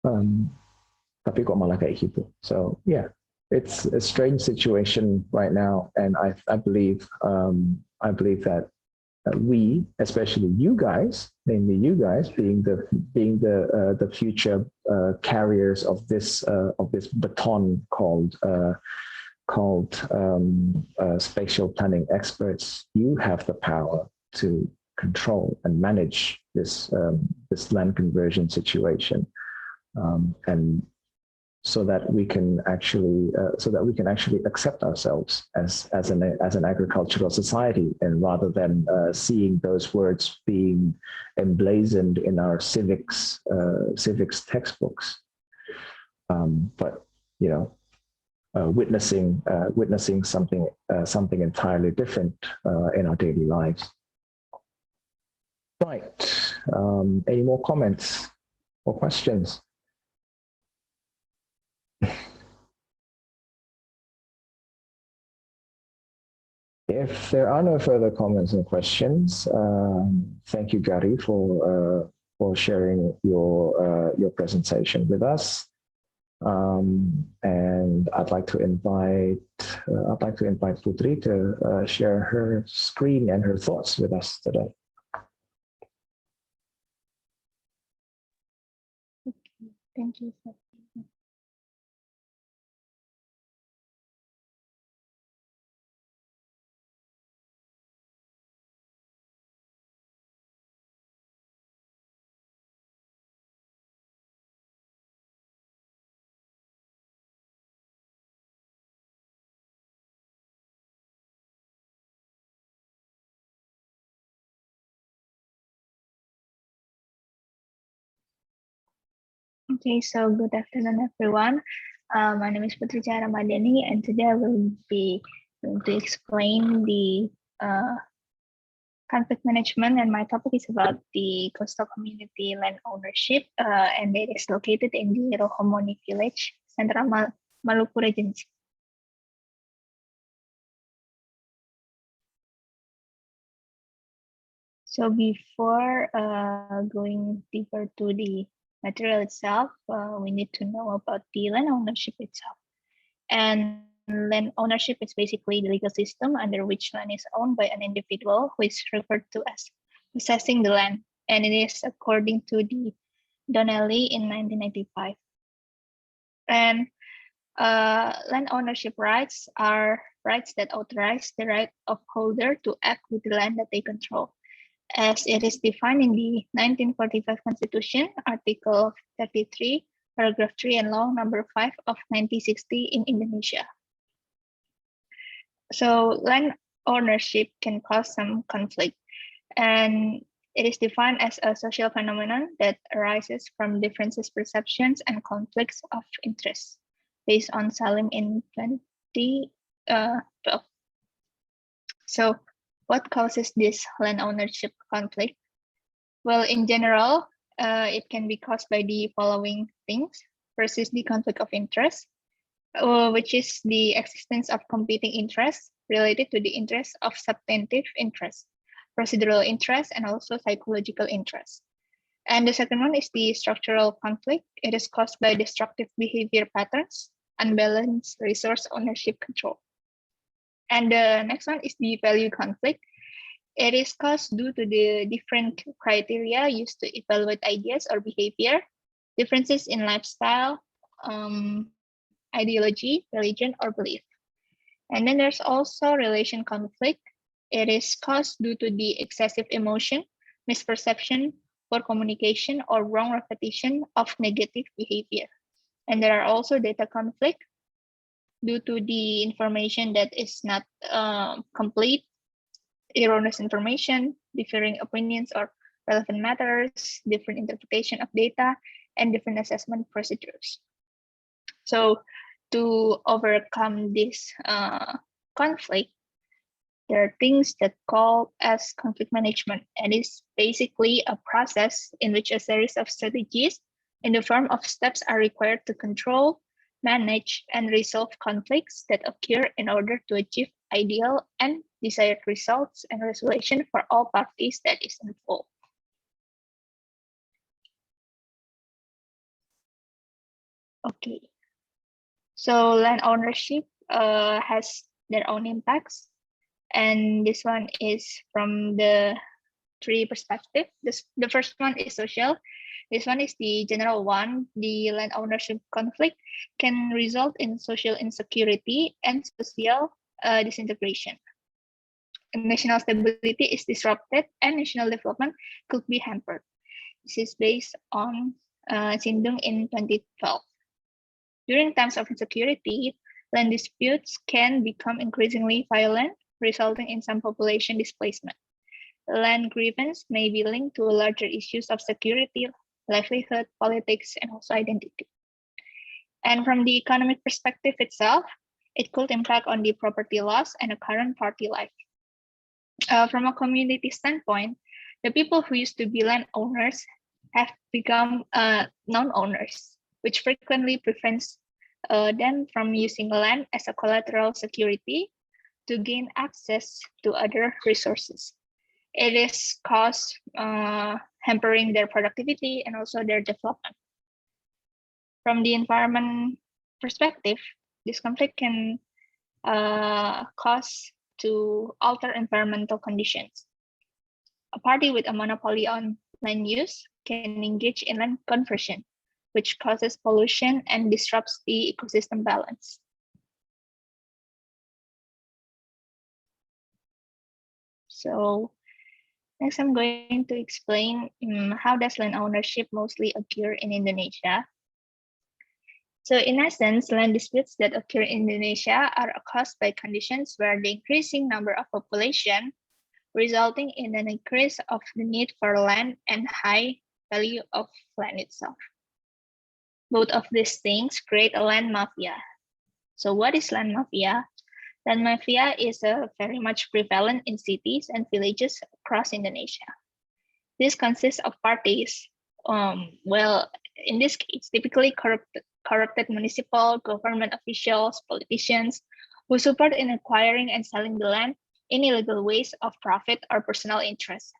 tapi kok malah kayak gitu. So yeah, it's a strange situation right now, and I believe that we, especially you guys, namely you guys, being the future carriers of this baton called spatial planning experts, you have the power to control and manage this land conversion situation, and so that we can actually accept ourselves as an agricultural society, and rather than seeing those words being emblazoned in our civics textbooks, but witnessing something entirely different in our daily lives. Right. Any more comments or questions? If there are no further comments and questions, thank you, Gary, for sharing your presentation with us. And I'd like to invite Putri to share her screen and her thoughts with us today. Thank you, sir. Okay, so good afternoon, everyone. My name is Putri Ramadhani, and today I will be going to explain the conflict management, and my topic is about the coastal community land ownership, and it is located in the Rohomoni village, Central Maluku Regency. So before going deeper to the material itself, we need to know about the land ownership itself. And land ownership is basically the legal system under which land is owned by an individual, who is referred to as possessing the land. And it is according to the Donnelly in 1995. And land ownership rights are rights that authorize the right of holder to act with the land that they control, as it is defined in the 1945 Constitution, Article 33, Paragraph 3, and Law Number 5 of 1960 in Indonesia. So land ownership can cause some conflict, and It is defined as a social phenomenon that arises from differences, perceptions, and conflicts of interest, based on Salim in 2012. So, what causes this land ownership conflict? Well, in general, it can be caused by the following things. First is the conflict of interest, which is the existence of competing interests related to the interests of substantive interests, procedural interests, and also psychological interests. And the second one is the structural conflict. It is caused by destructive behavior patterns, unbalanced resource ownership control. And the next one is the value conflict. It is caused due to the different criteria used to evaluate ideas or behavior, differences in lifestyle, ideology, religion, or belief. And then there's also relation conflict. It is caused due to the excessive emotion, misperception, poor communication, or wrong repetition of negative behavior. And there are also data conflict due to the information that is not complete, erroneous information, differing opinions or relevant matters, different interpretation of data, and different assessment procedures. So to overcome this conflict, there are things that called as conflict management, and it's basically a process in which a series of strategies in the form of steps are required to control, manage, and resolve conflicts that occur in order to achieve ideal and desired results and resolution for all parties that is involved. Okay, so land ownership has their own impacts, and this one is from the three perspectives. The first one is social. This one is the general one. The land ownership conflict can result in social insecurity and social disintegration. National stability is disrupted and national development could be hampered. This is based on Sindung in 2012. During times of insecurity, land disputes can become increasingly violent, resulting in some population displacement. Land grievance may be linked to larger issues of security, livelihood, politics, and also identity. And from the economic perspective itself, it could impact on the property loss and the current party life. From a community standpoint, the people who used to be landowners have become non-owners, which frequently prevents them from using land as a collateral security to gain access to other resources. It is cost hampering their productivity and also their development. From the environment perspective, this conflict can cause to alter environmental conditions. A party with a monopoly on land use can engage in land conversion, which causes pollution and disrupts the ecosystem balance. So next, I'm going to explain how does land ownership mostly occur in Indonesia. So in essence, land disputes that occur in Indonesia are caused by conditions where the increasing number of population resulting in an increase of the need for land and high value of land itself. Both of these things create a land mafia. So what is land mafia? Land mafia is very much prevalent in cities and villages across Indonesia. This consists of parties, well, in this case, typically corrupted municipal government officials, politicians, who support in acquiring and selling the land in illegal ways of profit or personal interest.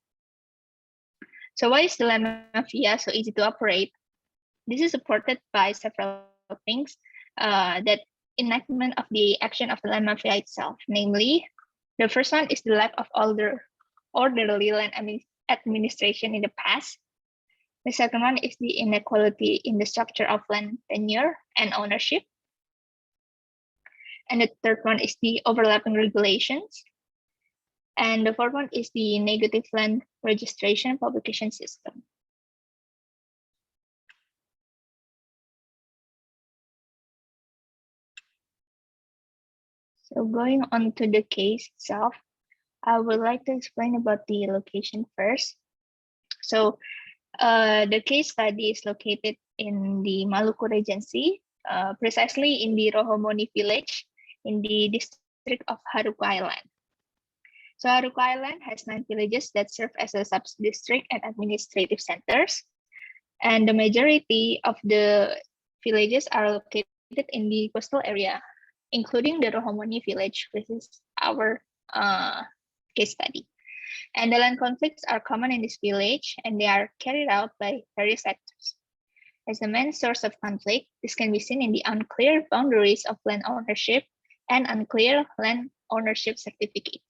So why is the land mafia so easy to operate? This is supported by several things that enactment of the action of the land mafia itself. Namely, the first one is the lack of orderly land administration in the past. The second one is the inequality in the structure of land tenure and ownership. And the third one is the overlapping regulations. And the fourth one is the negative land registration publication system. So going on to the case itself, I would like to explain about the location first. So the case study is located in the Maluku Regency, precisely in the Rohomoni village in the district of Haruku Island. So Haruku Island has 9 villages that serve as a sub-district and administrative centers. And the majority of the villages are located in the coastal area, including the Rohomoni village, which is our case study. And the land conflicts are common in this village, and they are carried out by various actors. As the main source of conflict, this can be seen in the unclear boundaries of land ownership and unclear land ownership certificates.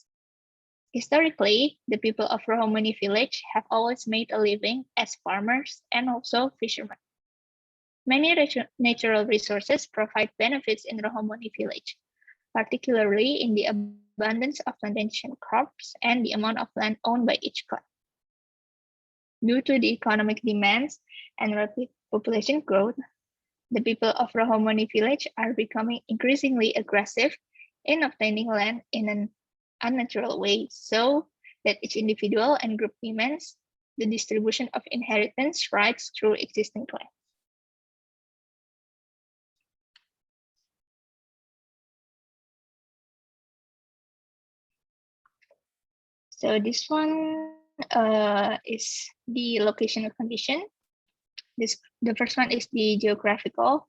Historically, the people of Rohomoni village have always made a living as farmers and also fishermen. Many natural resources provide benefits in Rohomoni village, particularly in the abundance of plantation crops and the amount of land owned by each clan. Due to the economic demands and rapid population growth, the people of Rohomoni village are becoming increasingly aggressive in obtaining land in an unnatural way, so that each individual and group demands the distribution of inheritance rights through existing clans. So this one is the locational condition. The first one is the geographical,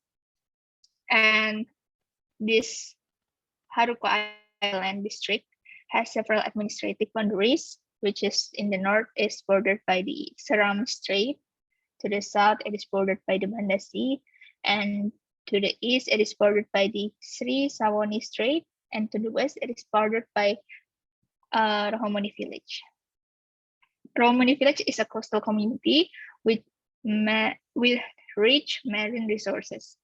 and this Haruku Island district has several administrative boundaries, which is in the north is bordered by the Seram Strait, to the south it is bordered by the Banda Sea, and to the east it is bordered by the Sri Sawoni Strait, and to the west it is bordered by Rohomoni village. Rohomoni village is a coastal community with rich marine resources.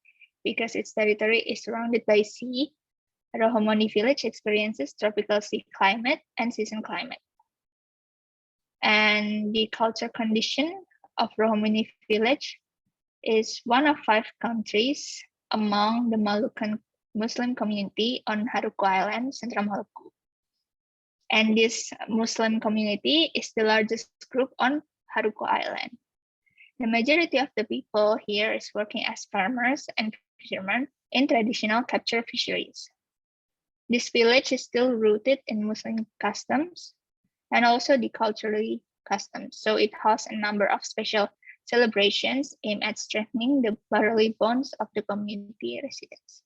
Because its territory is surrounded by sea, Rohomoni village experiences tropical sea climate and season climate. And the culture condition of Rohomoni village is one of 5 countries among the Malukan Muslim community on Haruku Island, Central Maluku. And this Muslim community is the largest group on Haruku Island. The majority of the people here is working as farmers and fishermen in traditional capture fisheries. This village is still rooted in Muslim customs and also the culturally customs. So it has a number of special celebrations aimed at strengthening the brotherly bonds of the community residents.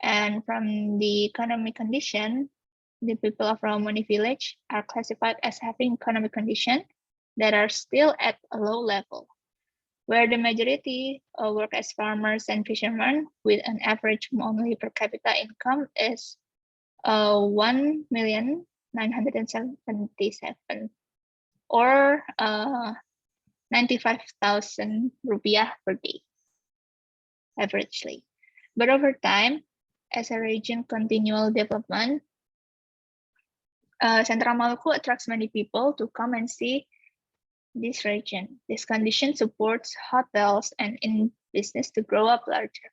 And from the economic condition, the people of Rohomoni village are classified as having economic condition that are still at a low level, where the majority work as farmers and fishermen with an average monthly per capita income is 1,977 or 95,000 rupiah per day, averagely. But over time, as a region continual development, Central Maluku attracts many people to come and see this region. This condition supports hotels and in business to grow up larger.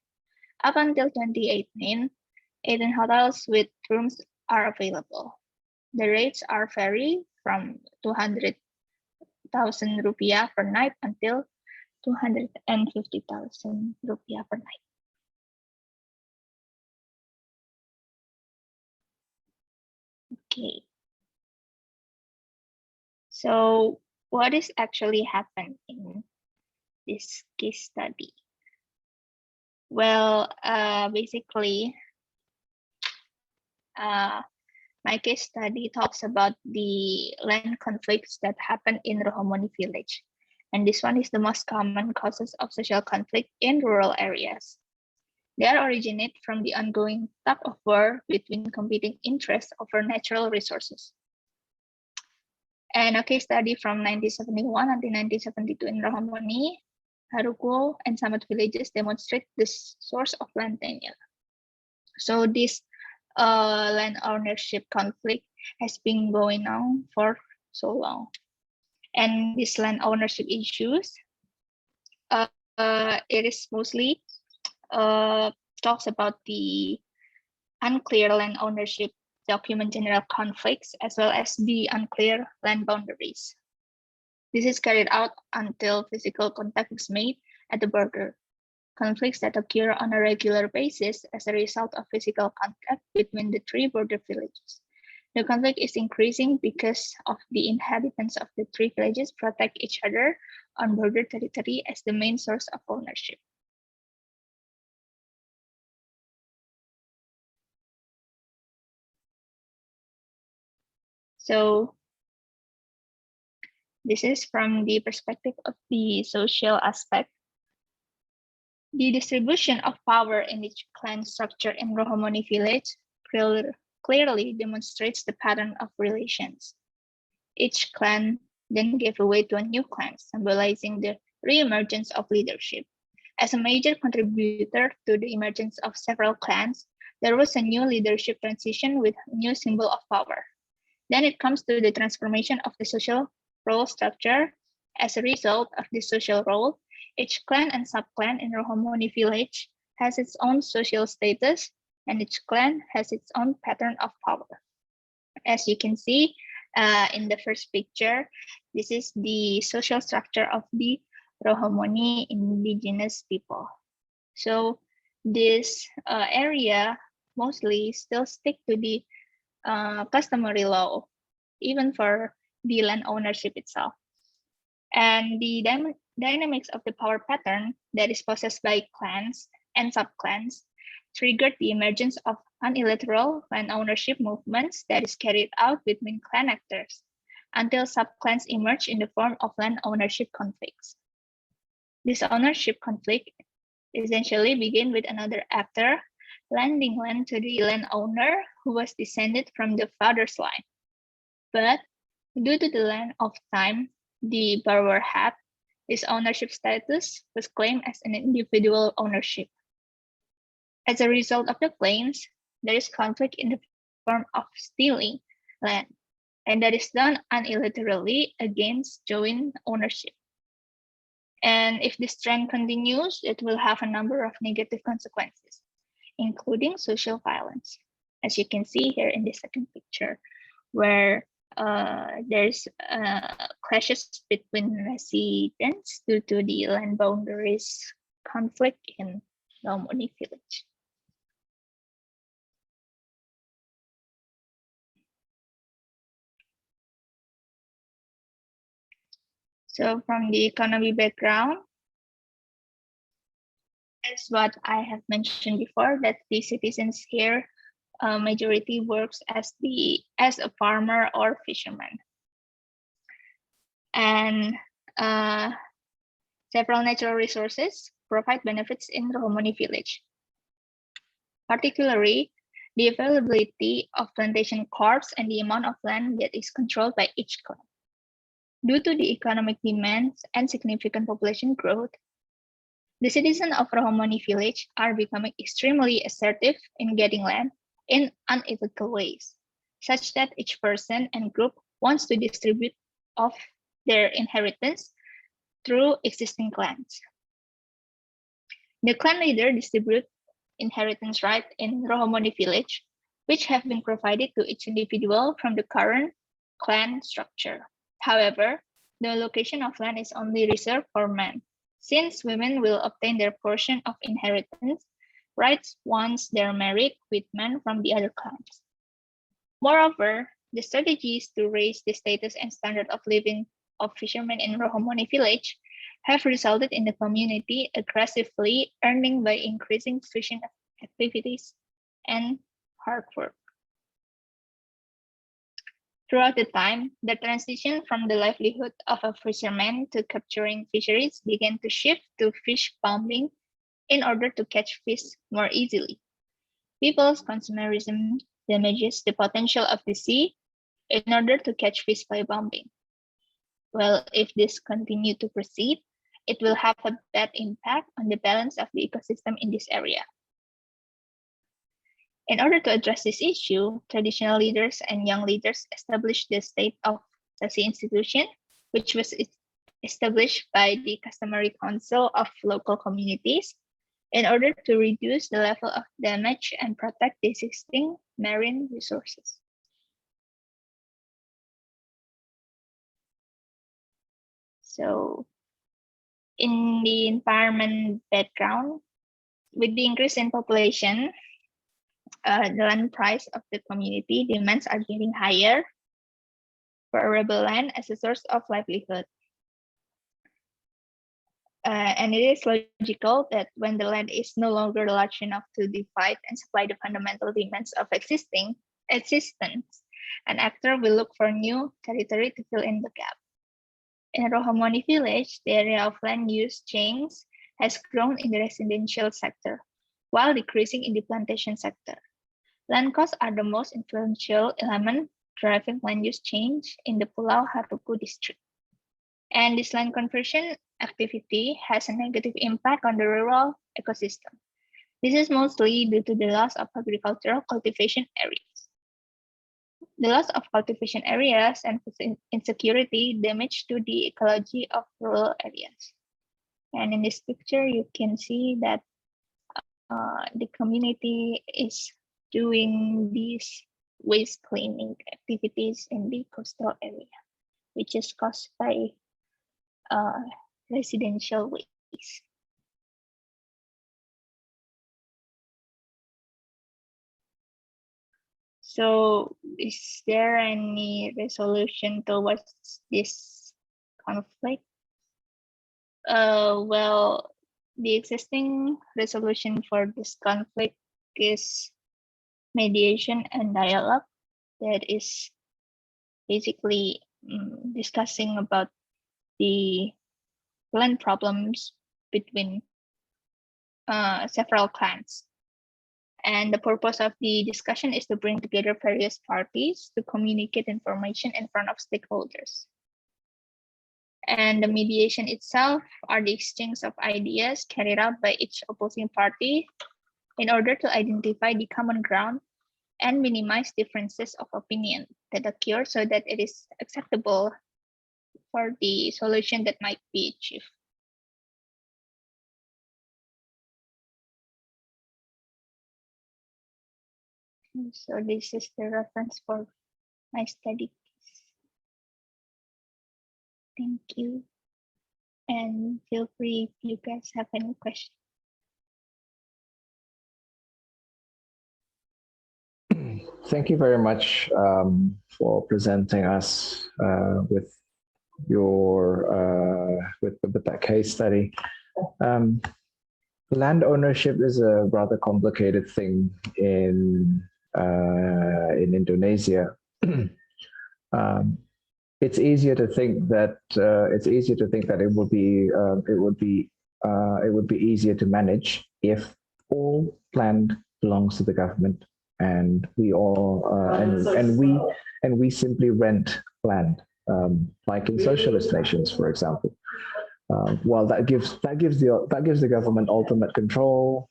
Up until 2018, 18 hotels with rooms are available. The rates are vary from 200,000 rupiah per night until 250,000 rupiah per night. Okay. So what is actually happened in this case study? Well, basically, my case study talks about the land conflicts that happen in Rohomoni village. And this one is the most common causes of social conflict in rural areas. They originate from the ongoing tug of war between competing interests over natural resources. And a case study from 1971 until 1972 in Rohomoni, Haruku, and Samat villages demonstrate the source of land tenure. So this land ownership conflict has been going on for so long. And these land ownership issues, it is mostly talks about the unclear land ownership document general conflicts as well as the unclear land boundaries. This is carried out until physical contact is made at the border. Conflicts that occur on a regular basis as a result of physical contact between the three border villages. The conflict is increasing because of the inhabitants of the three villages protect each other on border territory as the main source of ownership. So this is from the perspective of the social aspect. The distribution of power in each clan structure in Rohomoni village clearly demonstrates the pattern of relations. Each clan then gave away to a new clan, symbolizing the re-emergence of leadership. As a major contributor to the emergence of several clans, there was a new leadership transition with a new symbol of power. Then it comes to the transformation of the social role structure. As a result of the social role, each clan and sub-clan in Rohomoni village has its own social status, and each clan has its own pattern of power. As you can see in the first picture, this is the social structure of the Rohomoni indigenous people. So this area mostly still stick to the customary law, even for the land ownership itself. And the dynamics of the power pattern that is possessed by clans and sub-clans triggered the emergence of unilateral land ownership movements that is carried out between clan actors until sub-clans emerge in the form of land ownership conflicts. This ownership conflict essentially began with another actor lending land to the landowner who was descended from the father's line. But due to the length of time the borrower had, his ownership status was claimed as an individual ownership. As a result of the claims, there is conflict in the form of stealing land, and that is done unilaterally against joint ownership. And if this trend continues, it will have a number of negative consequences, including social violence, as you can see here in the second picture, where there's clashes between residents due to the land boundaries conflict in Rohomoni village. So from the economy background, as what I have mentioned before, that the citizens here majority works as a farmer or fisherman, and several natural resources provide benefits in Rohomoni village. Particularly, the availability of plantation crops and the amount of land that is controlled by each clan. Due to the economic demands and significant population growth, the citizens of Rohomoni village are becoming extremely assertive in getting land in unethical ways, such that each person and group wants to distribute of their inheritance through existing clans. The clan leader distributes inheritance rights in Rohomoni village, which have been provided to each individual from the current clan structure. However, the allocation of land is only reserved for men, since women will obtain their portion of inheritance rights once they're married with men from the other clans. Moreover, the strategies to raise the status and standard of living of fishermen in Rohomoni village have resulted in the community aggressively earning by increasing fishing activities and hard work. Throughout the time, the transition from the livelihood of a fisherman to capturing fisheries began to shift to fish bombing in order to catch fish more easily. People's consumerism damages the potential of the sea in order to catch fish by bombing. Well, if this continues to proceed, it will have a bad impact on the balance of the ecosystem in this area. In order to address this issue, traditional leaders and young leaders established the State of Sasi institution, which was established by the customary council of local communities in order to reduce the level of damage and protect the existing marine resources. So in the environment background, with the increase in population, the land price of the community demands are getting higher for arable land as a source of livelihood. And it is logical that when the land is no longer large enough to divide and supply the fundamental demands of existence, an actor will look for new territory to fill in the gap. In Rohamoni village, the area of land use change has grown in the residential sector, while decreasing in the plantation sector. Land costs are the most influential element driving land use change in the Pulau Haruku district. And this land conversion activity has a negative impact on the rural ecosystem. This is mostly due to the loss of agricultural cultivation areas. The loss of cultivation areas and food insecurity damage to the ecology of rural areas. And in this picture, you can see that the community is doing these waste cleaning activities in the coastal area, which is caused by residential waste. So is there any resolution towards this conflict? Well, the existing resolution for this conflict is mediation and dialogue. That is basically discussing about the land problems between several clans. And the purpose of the discussion is to bring together various parties to communicate information in front of stakeholders. And the mediation itself are the exchange of ideas carried out by each opposing party in order to identify the common ground and minimize differences of opinion that occur so that it is acceptable for the solution that might be achieved. So this is the reference for my study case. Thank you. And feel free if you guys have any questions. Thank you very much for presenting us with your with that case study. Land ownership is a rather complicated thing in Indonesia. It's easier to think that it would be easier to manage if all land belongs to the government and we all and we simply rent land, like in socialist nations, for example. Well, that gives the government ultimate control.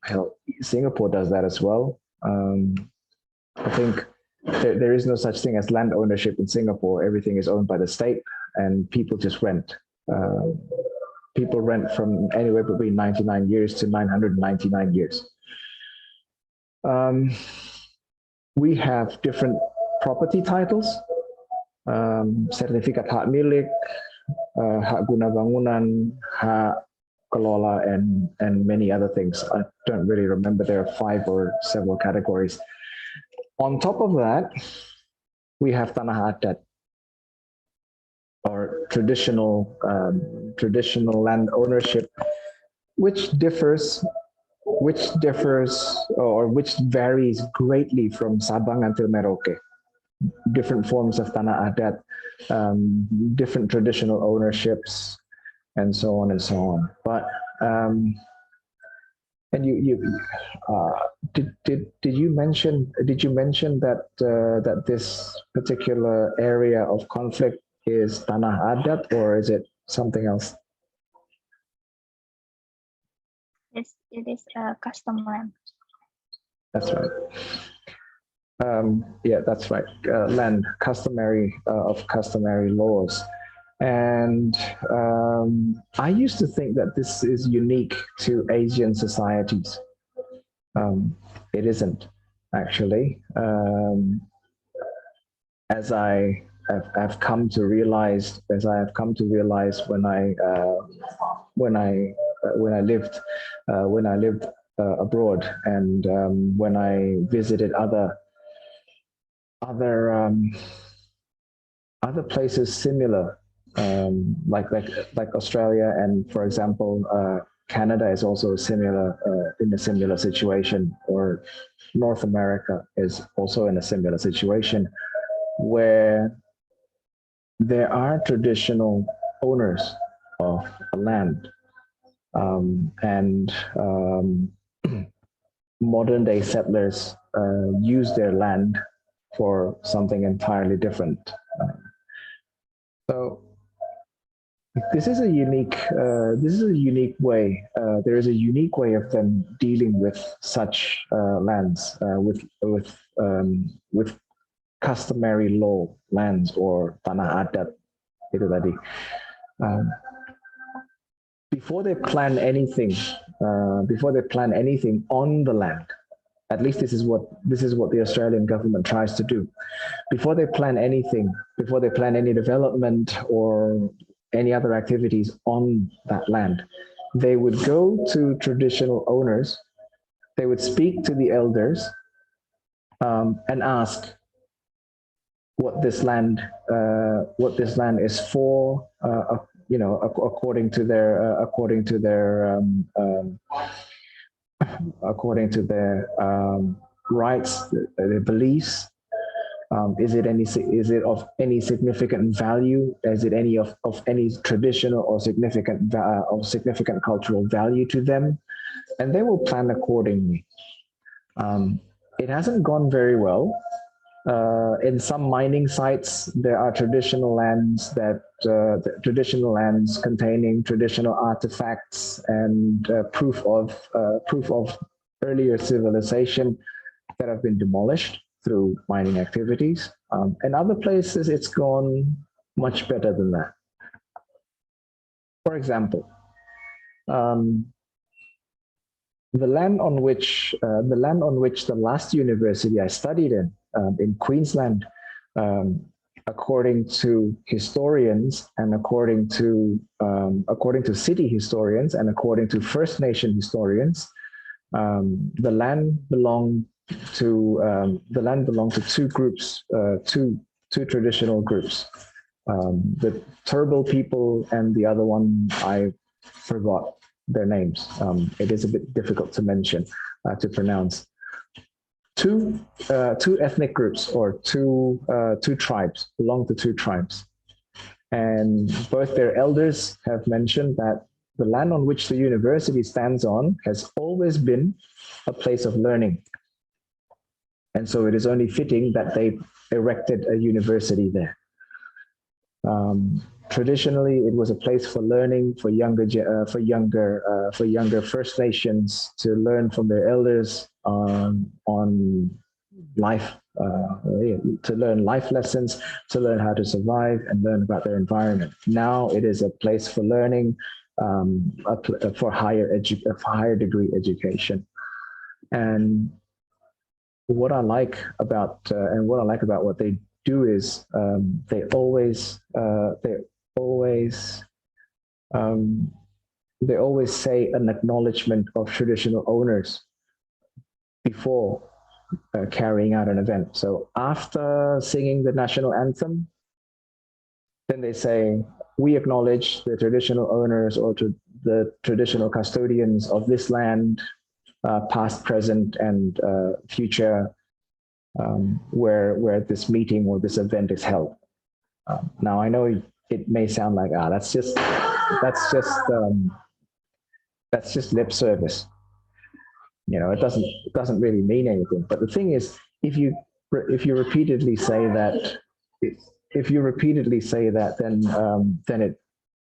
Hell, Singapore does that as well. I think there is no such thing as land ownership in Singapore. Everything is owned by the state, and people just rent. People rent from anywhere between 99 years to 999 years. We have different property titles, sertifikat hak milik, hak guna bangunan, hak kelola, and many other things. I don't really remember. There are 5 or several categories. On top of that, we have tanah adat, or traditional land ownership, which varies greatly from Sabang until Merauke. Different forms of tanah adat, different traditional ownerships, and so on and so on. But and did you mention that that this particular area of conflict is tanah adat, or is it something else? Yes, it is custom land. That's right. Yeah, that's right. Land customary of customary laws. And I used to think that this is unique to Asian societies. It isn't, actually. As I've come to realize, as I have come to realize when I lived abroad, and when I visited other places similar, like Australia, and for example, Canada is also similar in a similar situation, or North America is also in a similar situation, where there are traditional owners of land, and modern day settlers use their land for something entirely different. So this is a unique way. There is a unique way of them dealing with such lands, with customary law lands, or tanah adat itu tadi. Before they plan anything on the land, at least this is what the Australian government tries to do. Before they plan anything, before they plan any development or any other activities on that land, they would go to traditional owners, they would speak to the elders, and ask what this land is for, according to their rights, their beliefs. Is it of any significant value? Is it of any traditional or significant cultural value to them? And they will plan accordingly. It hasn't gone very well. In some mining sites, there are traditional lands containing traditional artifacts and proof of earlier civilization that have been demolished through mining activities. In other places, it's gone much better than that. For example, the land on which the last university I studied in Queensland, according to historians and according to city historians and according to First Nation historians, the land belonged to two groups, two traditional groups, the Turrbal people and the other one I forgot their names. It is a bit difficult to mention, to pronounce. Two ethnic groups, or two tribes, belong to two tribes. And both their elders have mentioned that the land on which the university stands on has always been a place of learning. And so it is only fitting that they erected a university there. Traditionally, it was a place for learning for younger First Nations to learn from their elders on life, to learn life lessons, to learn how to survive and learn about their environment. Now it is a place for learning, for higher degree education. And what I like about what they do is they always say an acknowledgement of traditional owners before carrying out an event. So after singing the national anthem, then they say, we acknowledge the traditional owners or to the traditional custodians of this land, past, present, and future, where this meeting or this event is held. Now I know it may sound like that's just lip service. It doesn't really mean anything. But the thing is, if you repeatedly say that, then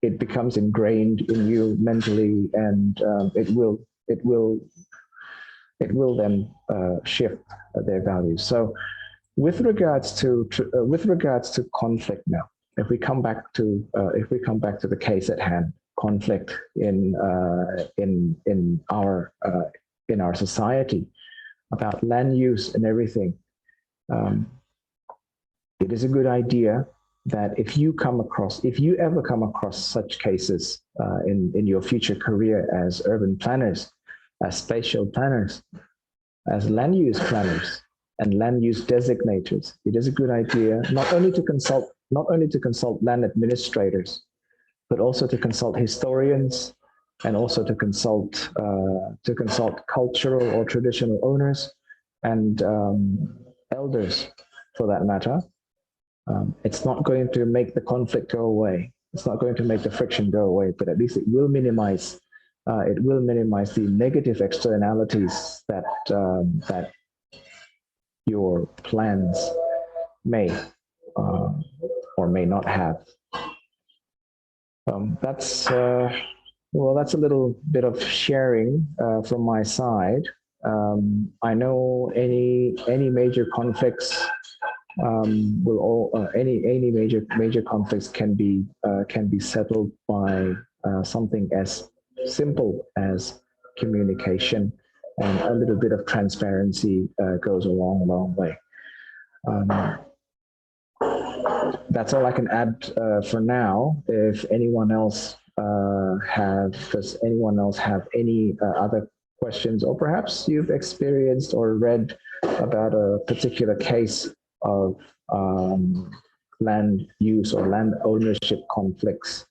it becomes ingrained in you mentally, and it will then shift their values. So with regards to conflict now, if we come back to the case at hand, conflict in our society about land use and everything, it is a good idea that if you ever come across such cases in your future career as urban planners, as spatial planners, as land use planners and land use designators, it is a good idea not only to consult land administrators, but also to consult historians and also to consult cultural or traditional owners and elders, for that matter. It's not going to make the conflict go away. It's not going to make the friction go away, but at least it will minimize the negative externalities that your plans may or may not have. That's a little bit of sharing from my side. I know any major conflicts any major conflicts can be settled by something as simple as communication, and a little bit of transparency goes a long way. That's all I can add for now. If anyone else does anyone else have any other questions, or perhaps you've experienced or read about a particular case of land use or land ownership conflicts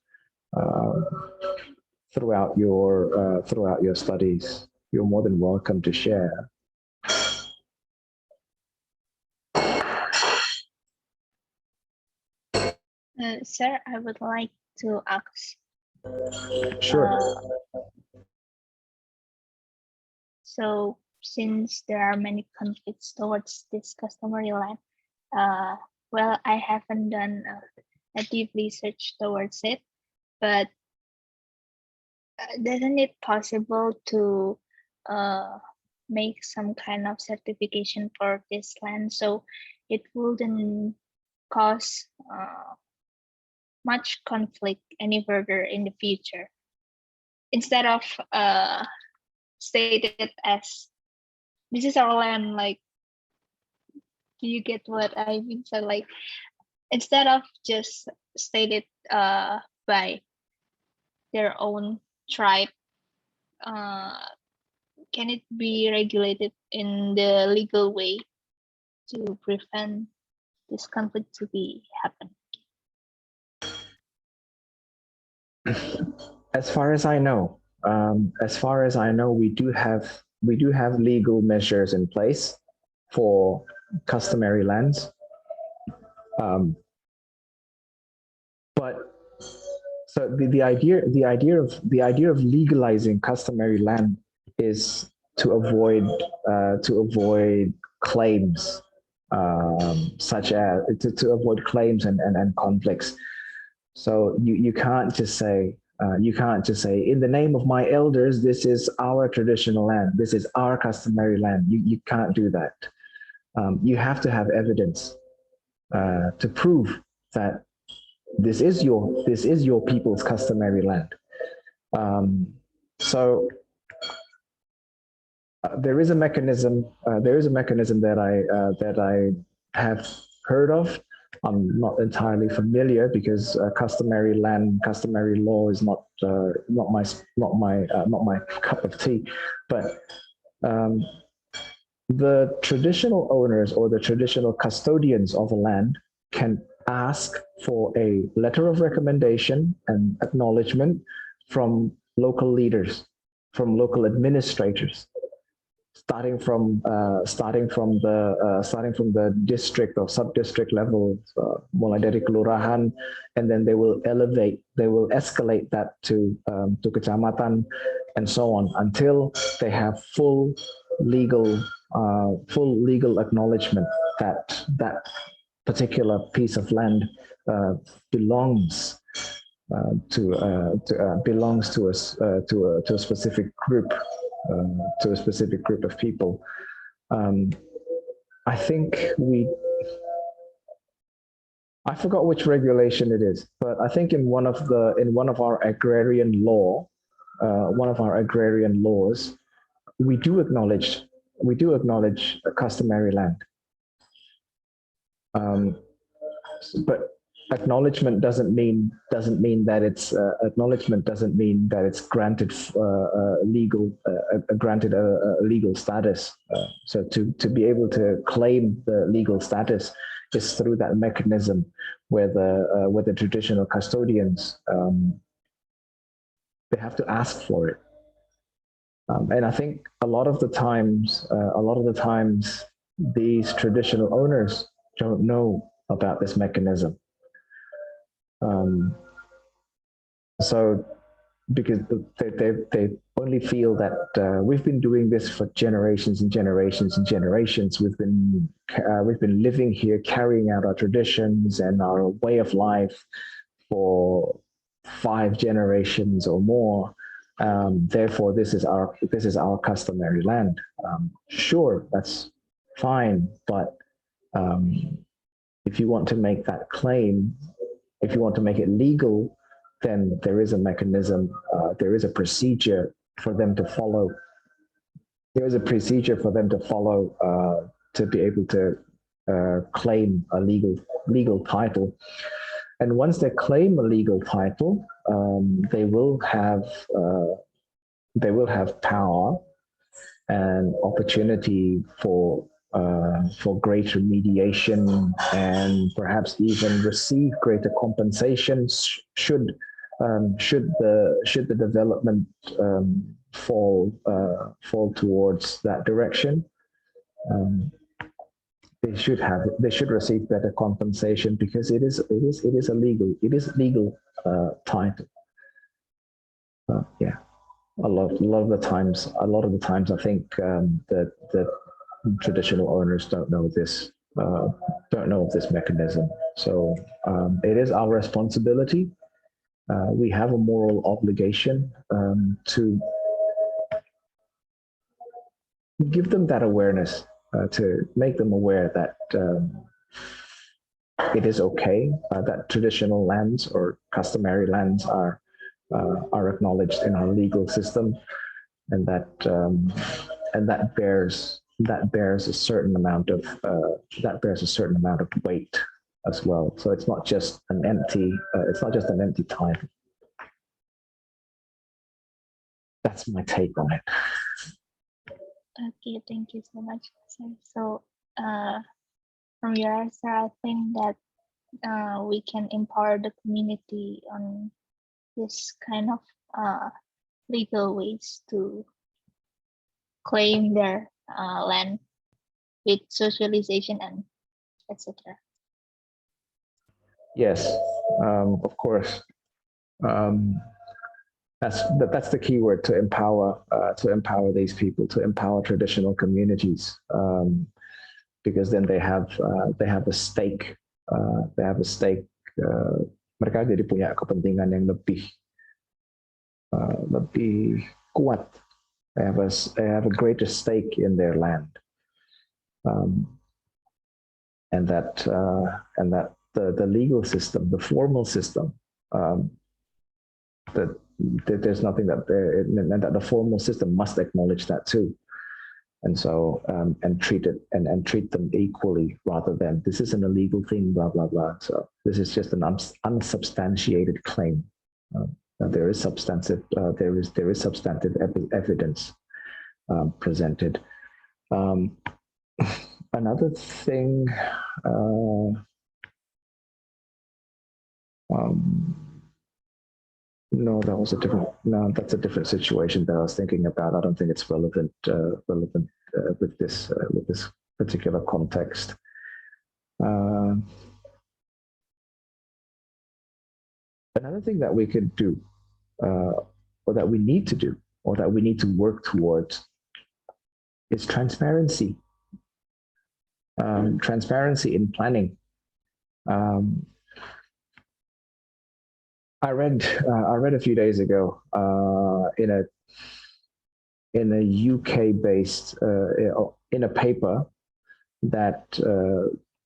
throughout your studies, you're more than welcome to share. Sir, I would like to ask. Sure. So since there are many conflicts towards this customary land, well, I haven't done a deep research towards it, but isn't it possible to make some kind of certification for this land so it wouldn't cause much conflict any further in the future, instead of stated as this is our land? Like, do you get what I mean? So like, instead of just stated by their own tribe, can it be regulated in the legal way to prevent this conflict to be happen? As far as I know, we do have legal measures in place for customary lands, but so the idea of legalizing customary land is to avoid claims, such as to avoid claims and conflicts. So you can't just say in the name of my elders, this is our traditional land, this is our customary land. You can't do that. You have to have evidence to prove that this is your people's customary land. So there is a mechanism that I have heard of. I'm not entirely familiar because customary law is not my cup of tea. But the traditional owners or the traditional custodians of a land can ask for a letter of recommendation and acknowledgement from local leaders, from local administrators, starting from the district or sub-district level, mulai dari kelurahan, and then they will escalate that to kecamatan and so on until they have full legal acknowledgement that that particular piece of land belongs to a specific group. To a specific group of people. I think I forgot which regulation it is, but I think in one of our agrarian laws, we do acknowledge a customary land. But acknowledgement doesn't mean that it's acknowledgement doesn't mean that it's granted granted a legal status. So to be able to claim the legal status is through that mechanism where the traditional custodians they have to ask for it. And I think a lot of the times these traditional owners don't know about this mechanism. So because they only feel that we've been doing this for generations and generations and generations. We've been living here, carrying out our traditions and our way of life for 5 generations or more. Therefore, this is our customary land. Sure, that's fine, but if you want to make that claim, if you want to make it legal, then there is a mechanism, there is a procedure for them to follow. There is a procedure for them to follow to be able to claim a legal title. And once they claim a legal title, they will have power and opportunity for greater mediation and perhaps even receive greater compensations should the development fall towards that direction. They should receive better compensation because it is a legal title. Yeah, a lot of the times I think that traditional owners don't know this don't know of this mechanism. So it is our responsibility. We have a moral obligation to give them that awareness, to make them aware that it is okay that traditional lands or customary lands are acknowledged in our legal system, and that bears a certain amount of weight as well. So it's not just an empty title. That's my take on it. Okay, thank you so much, sir. So from your answer, I think that we can empower the community on this kind of legal ways to claim their land with socialization and etc. Yes, of course. That's the key word, to empower these people, to empower traditional communities, because then they have a stake. Mereka jadi punya kepentingan yang lebih kuat. They have a greater stake in their land, and that the legal system, the formal system, that there's nothing that and that the formal system must acknowledge that too, and so and treat them equally, rather than this is an illegal thing, blah blah blah. So this is just an unsubstantiated claim. There is substantive evidence presented. Another thing. No, that's a different situation that I was thinking about. I don't think it's relevant with this particular context. Another thing that we could do, or that we need to do, or that we need to work towards, is transparency. Transparency in planning. I read a few days ago in a UK-based in a paper that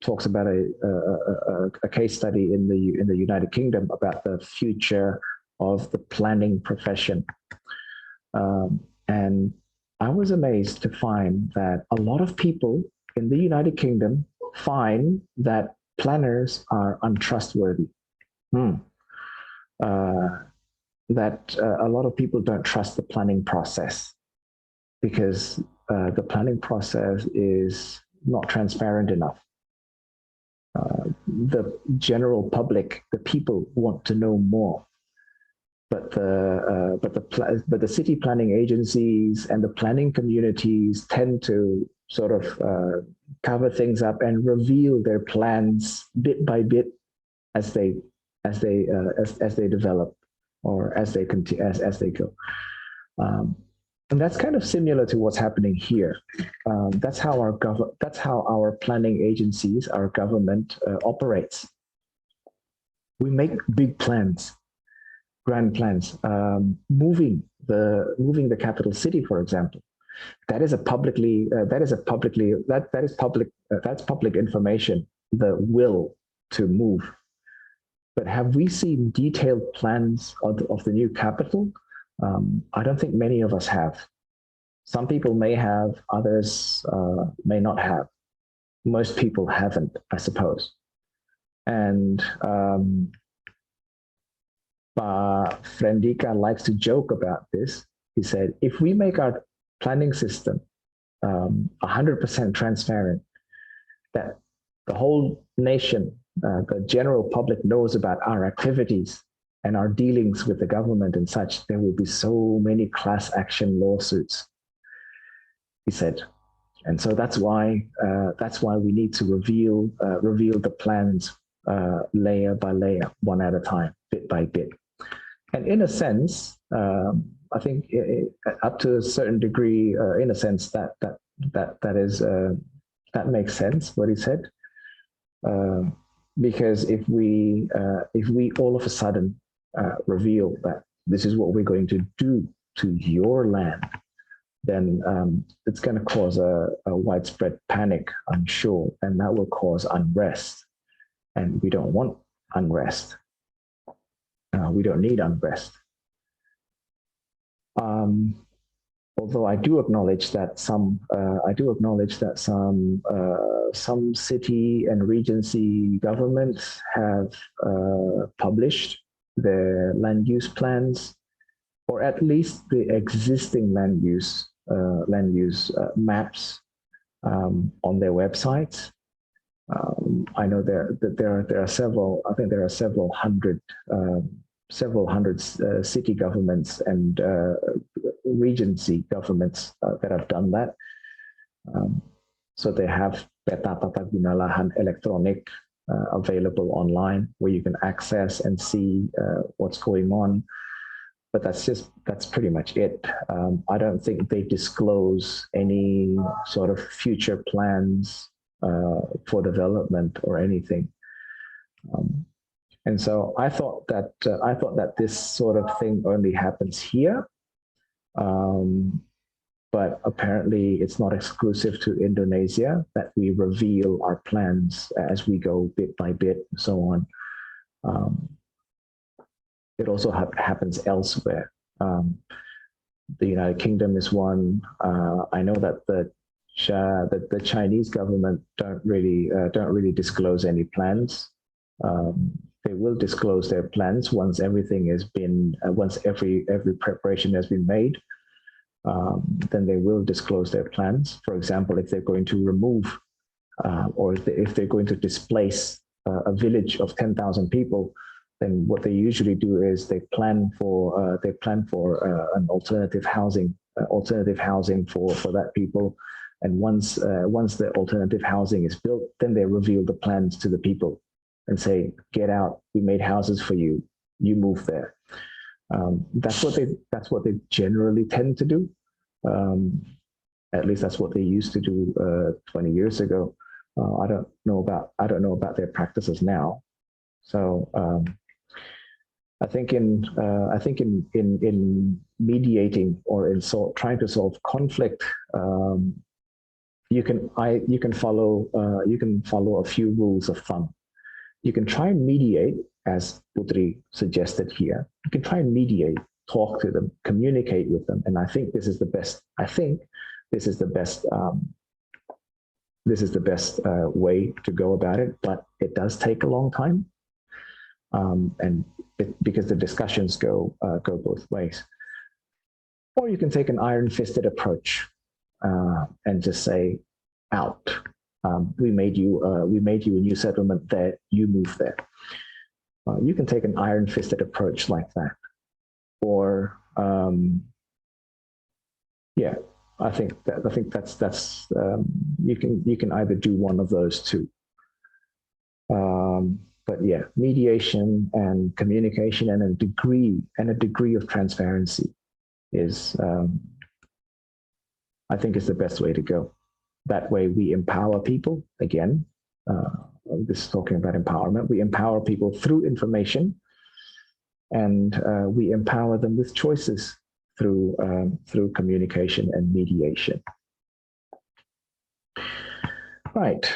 talks about a case study in the United Kingdom about the future of the planning profession, and I was amazed to find that a lot of people in the United Kingdom find that planners are untrustworthy. That a lot of people don't trust the planning process because the planning process is not transparent enough. The general public, the people want to know more, but the city planning agencies and the planning communities tend to sort of cover things up and reveal their plans bit by bit as they develop or as they continue as they go. And that's kind of similar to what's happening here. That's how our planning agencies, our government operates. We make big plans, grand plans. Moving the capital city, for example, that's public information. The will to move. But have we seen detailed plans of the new capital? I don't think many of us have. Some people may have, others may not have. Most people haven't, I suppose. And Frendika likes to joke about this. He said, if we make our planning system 100% transparent, that the whole nation, the general public knows about our activities and our dealings with the government and such, there will be so many class action lawsuits, he said. And so that's why we need to reveal the plans layer by layer, one at a time, bit by bit. And in a sense, I think up to a certain degree, in a sense, that makes sense what he said. Because if we all of a sudden reveal that this is what we're going to do to your land, then it's going to cause a widespread panic, I'm sure, and that will cause unrest. And we don't want unrest. We don't need unrest. Although I do acknowledge that some city and regency governments have published their land use plans, or at least the existing land use maps on their websites. I know there are several. I think there are several hundred city governments and regency governments that have done that. So they have peta tata guna lahan electronic available online where you can access and see what's going on. But that's pretty much it. I don't think they disclose any sort of future plans for development or anything. And so I thought that this sort of thing only happens here. But apparently it's not exclusive to Indonesia that we reveal our plans as we go bit by bit and so on. It also happens elsewhere. The United Kingdom is one. I know that the Chinese government don't really disclose any plans. They will disclose their plans once everything has been, once every preparation has been made. Then they will disclose their plans. For example, if they're going to remove or if they're going to displace a village of 10,000 people, then what they usually do is they plan for an alternative housing for that people. And once the alternative housing is built, then they reveal the plans to the people and say, "Get out! We made houses for you. You move there." That's what they generally tend to do. At least that's what they used to do 20 years ago. I don't know about their practices now. So I think in mediating or in trying to solve conflict, you can follow a few rules of thumb. You can try and mediate, as Putri suggested here. You can try and mediate, talk to them, communicate with them, and I think this is the best. the best way to go about it, but it does take a long time, and because the discussions go both ways. Or you can take an iron-fisted approach and just say, out. We made you a new settlement there. You move there. You can take an iron-fisted approach like that, or yeah, I think that's you can either do one of those two. But yeah, mediation and communication and a degree of transparency is I think is the best way to go. That way we empower people again. This is talking about empowerment. We empower people through information, and we empower them with choices through communication and mediation. Right.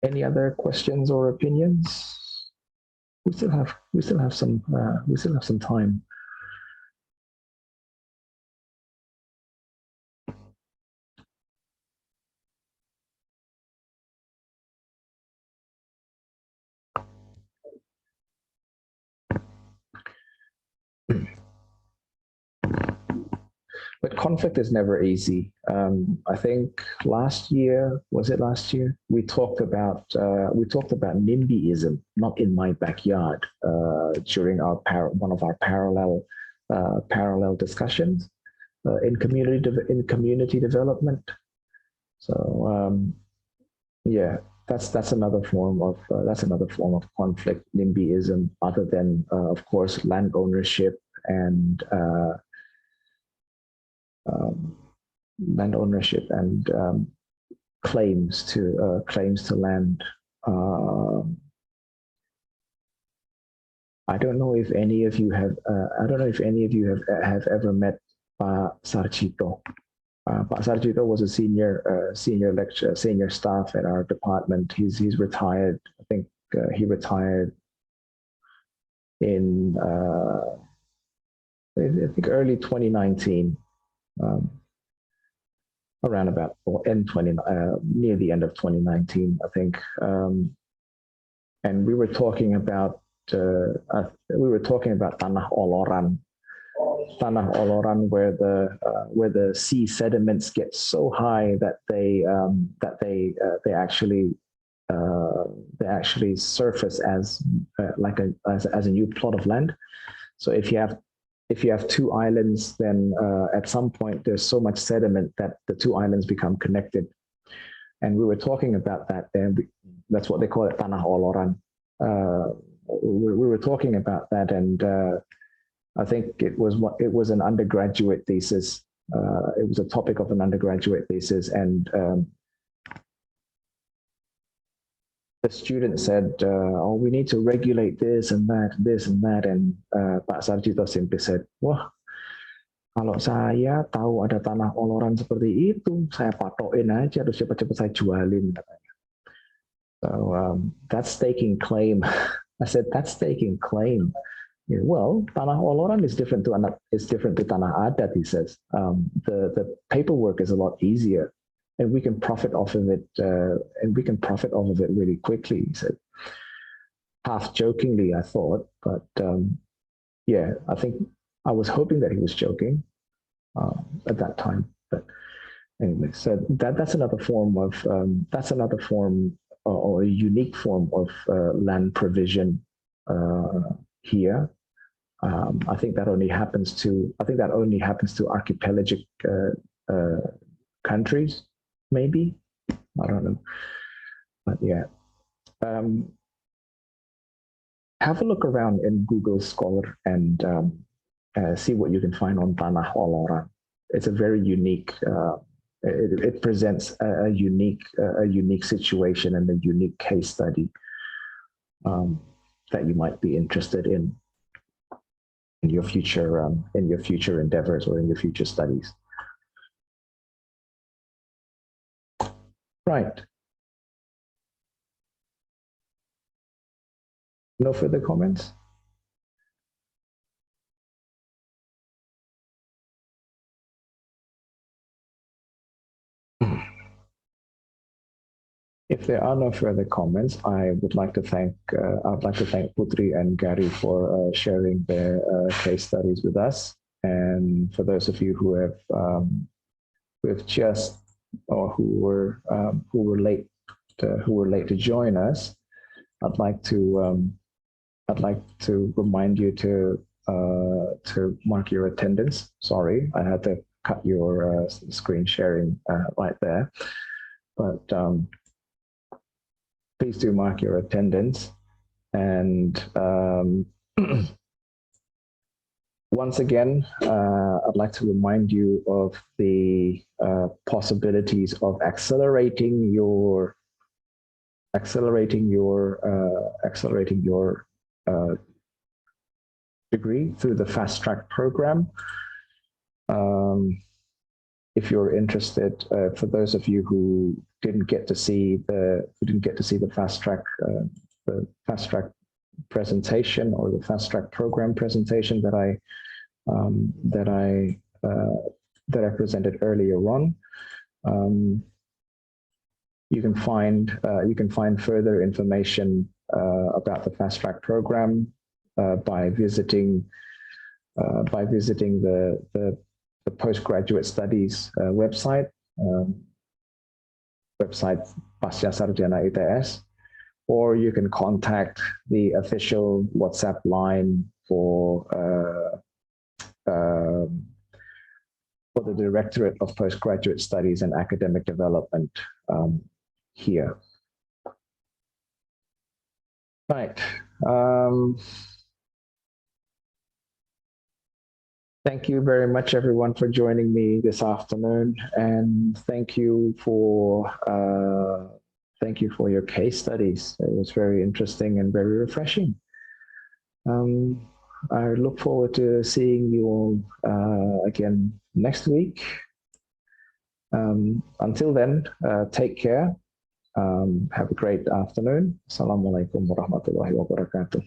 Any other questions or opinions? We still have some time. But conflict is never easy. I think last year, was it last year? We talked about NIMBYism, not in my backyard, during one of our parallel discussions in community development. So yeah, that's another form of conflict, NIMBYism, other than of course land ownership and claims to land. I don't know if any of you have ever met Pak Sarjito. Pak Sarjito was a senior staff at our department. He's retired. I think he retired in I think early 2019. Around about near the end of 2019, I think, and we were talking about Tanah Oloran, where the sea sediments get so high that they actually surface as a new plot of land. So if you have two islands, then at some point there's so much sediment that the two islands become connected. And we were talking about that, and that's what they call it, Tanah Oloran. We were talking about that, and I think it was an undergraduate thesis. It was a topic of an undergraduate thesis, and the student said, "Oh, we need to regulate this and that," and Pak Sarjito simply said, "Wah, kalau saya tahu ada tanah oloran seperti itu, saya patokin aja, terus cepat-cepat saya jualin." So that's staking claim. I said, "That's staking claim." Yeah, well, tanah oloran is different to tanah adat. He says the paperwork is a lot easier, and we can profit off of it. Really quickly. He said, half jokingly, I thought, but yeah, I think I was hoping that he was joking at that time. But anyway, so that's another form of or a unique form of land provision here. I think that only happens to archipelagic countries, maybe. I don't know, but yeah. Have a look around in Google Scholar and see what you can find on Tanah Oloran. It's a very unique. It presents a unique situation and a unique case study that you might be interested in your future endeavors or in your future studies. Right. No further comments? If there are no further comments, I would like to thank Putri and Gary for sharing their case studies with us. And for those of you who have just or who were late to join us, I'd like to remind you to mark your attendance. Sorry, I had to cut your screen sharing right there, but please do mark your attendance. And once again, I'd like to remind you of the possibilities of accelerating your degree through the fast track program. If you're interested, for those of you who didn't get to see the fast track presentation or the fast track program presentation that I presented earlier on, you can find further information about the fast track program by visiting the postgraduate studies website Pasca Sarjana ITS, or you can contact the official WhatsApp line for the Directorate of Postgraduate Studies and Academic Development here. Right. Thank you very much, everyone, for joining me this afternoon, and thank you for your case studies. It was very interesting and very refreshing. I look forward to seeing you all again next week. Until then, take care. Have a great afternoon. Assalamualaikum warahmatullahi wabarakatuh.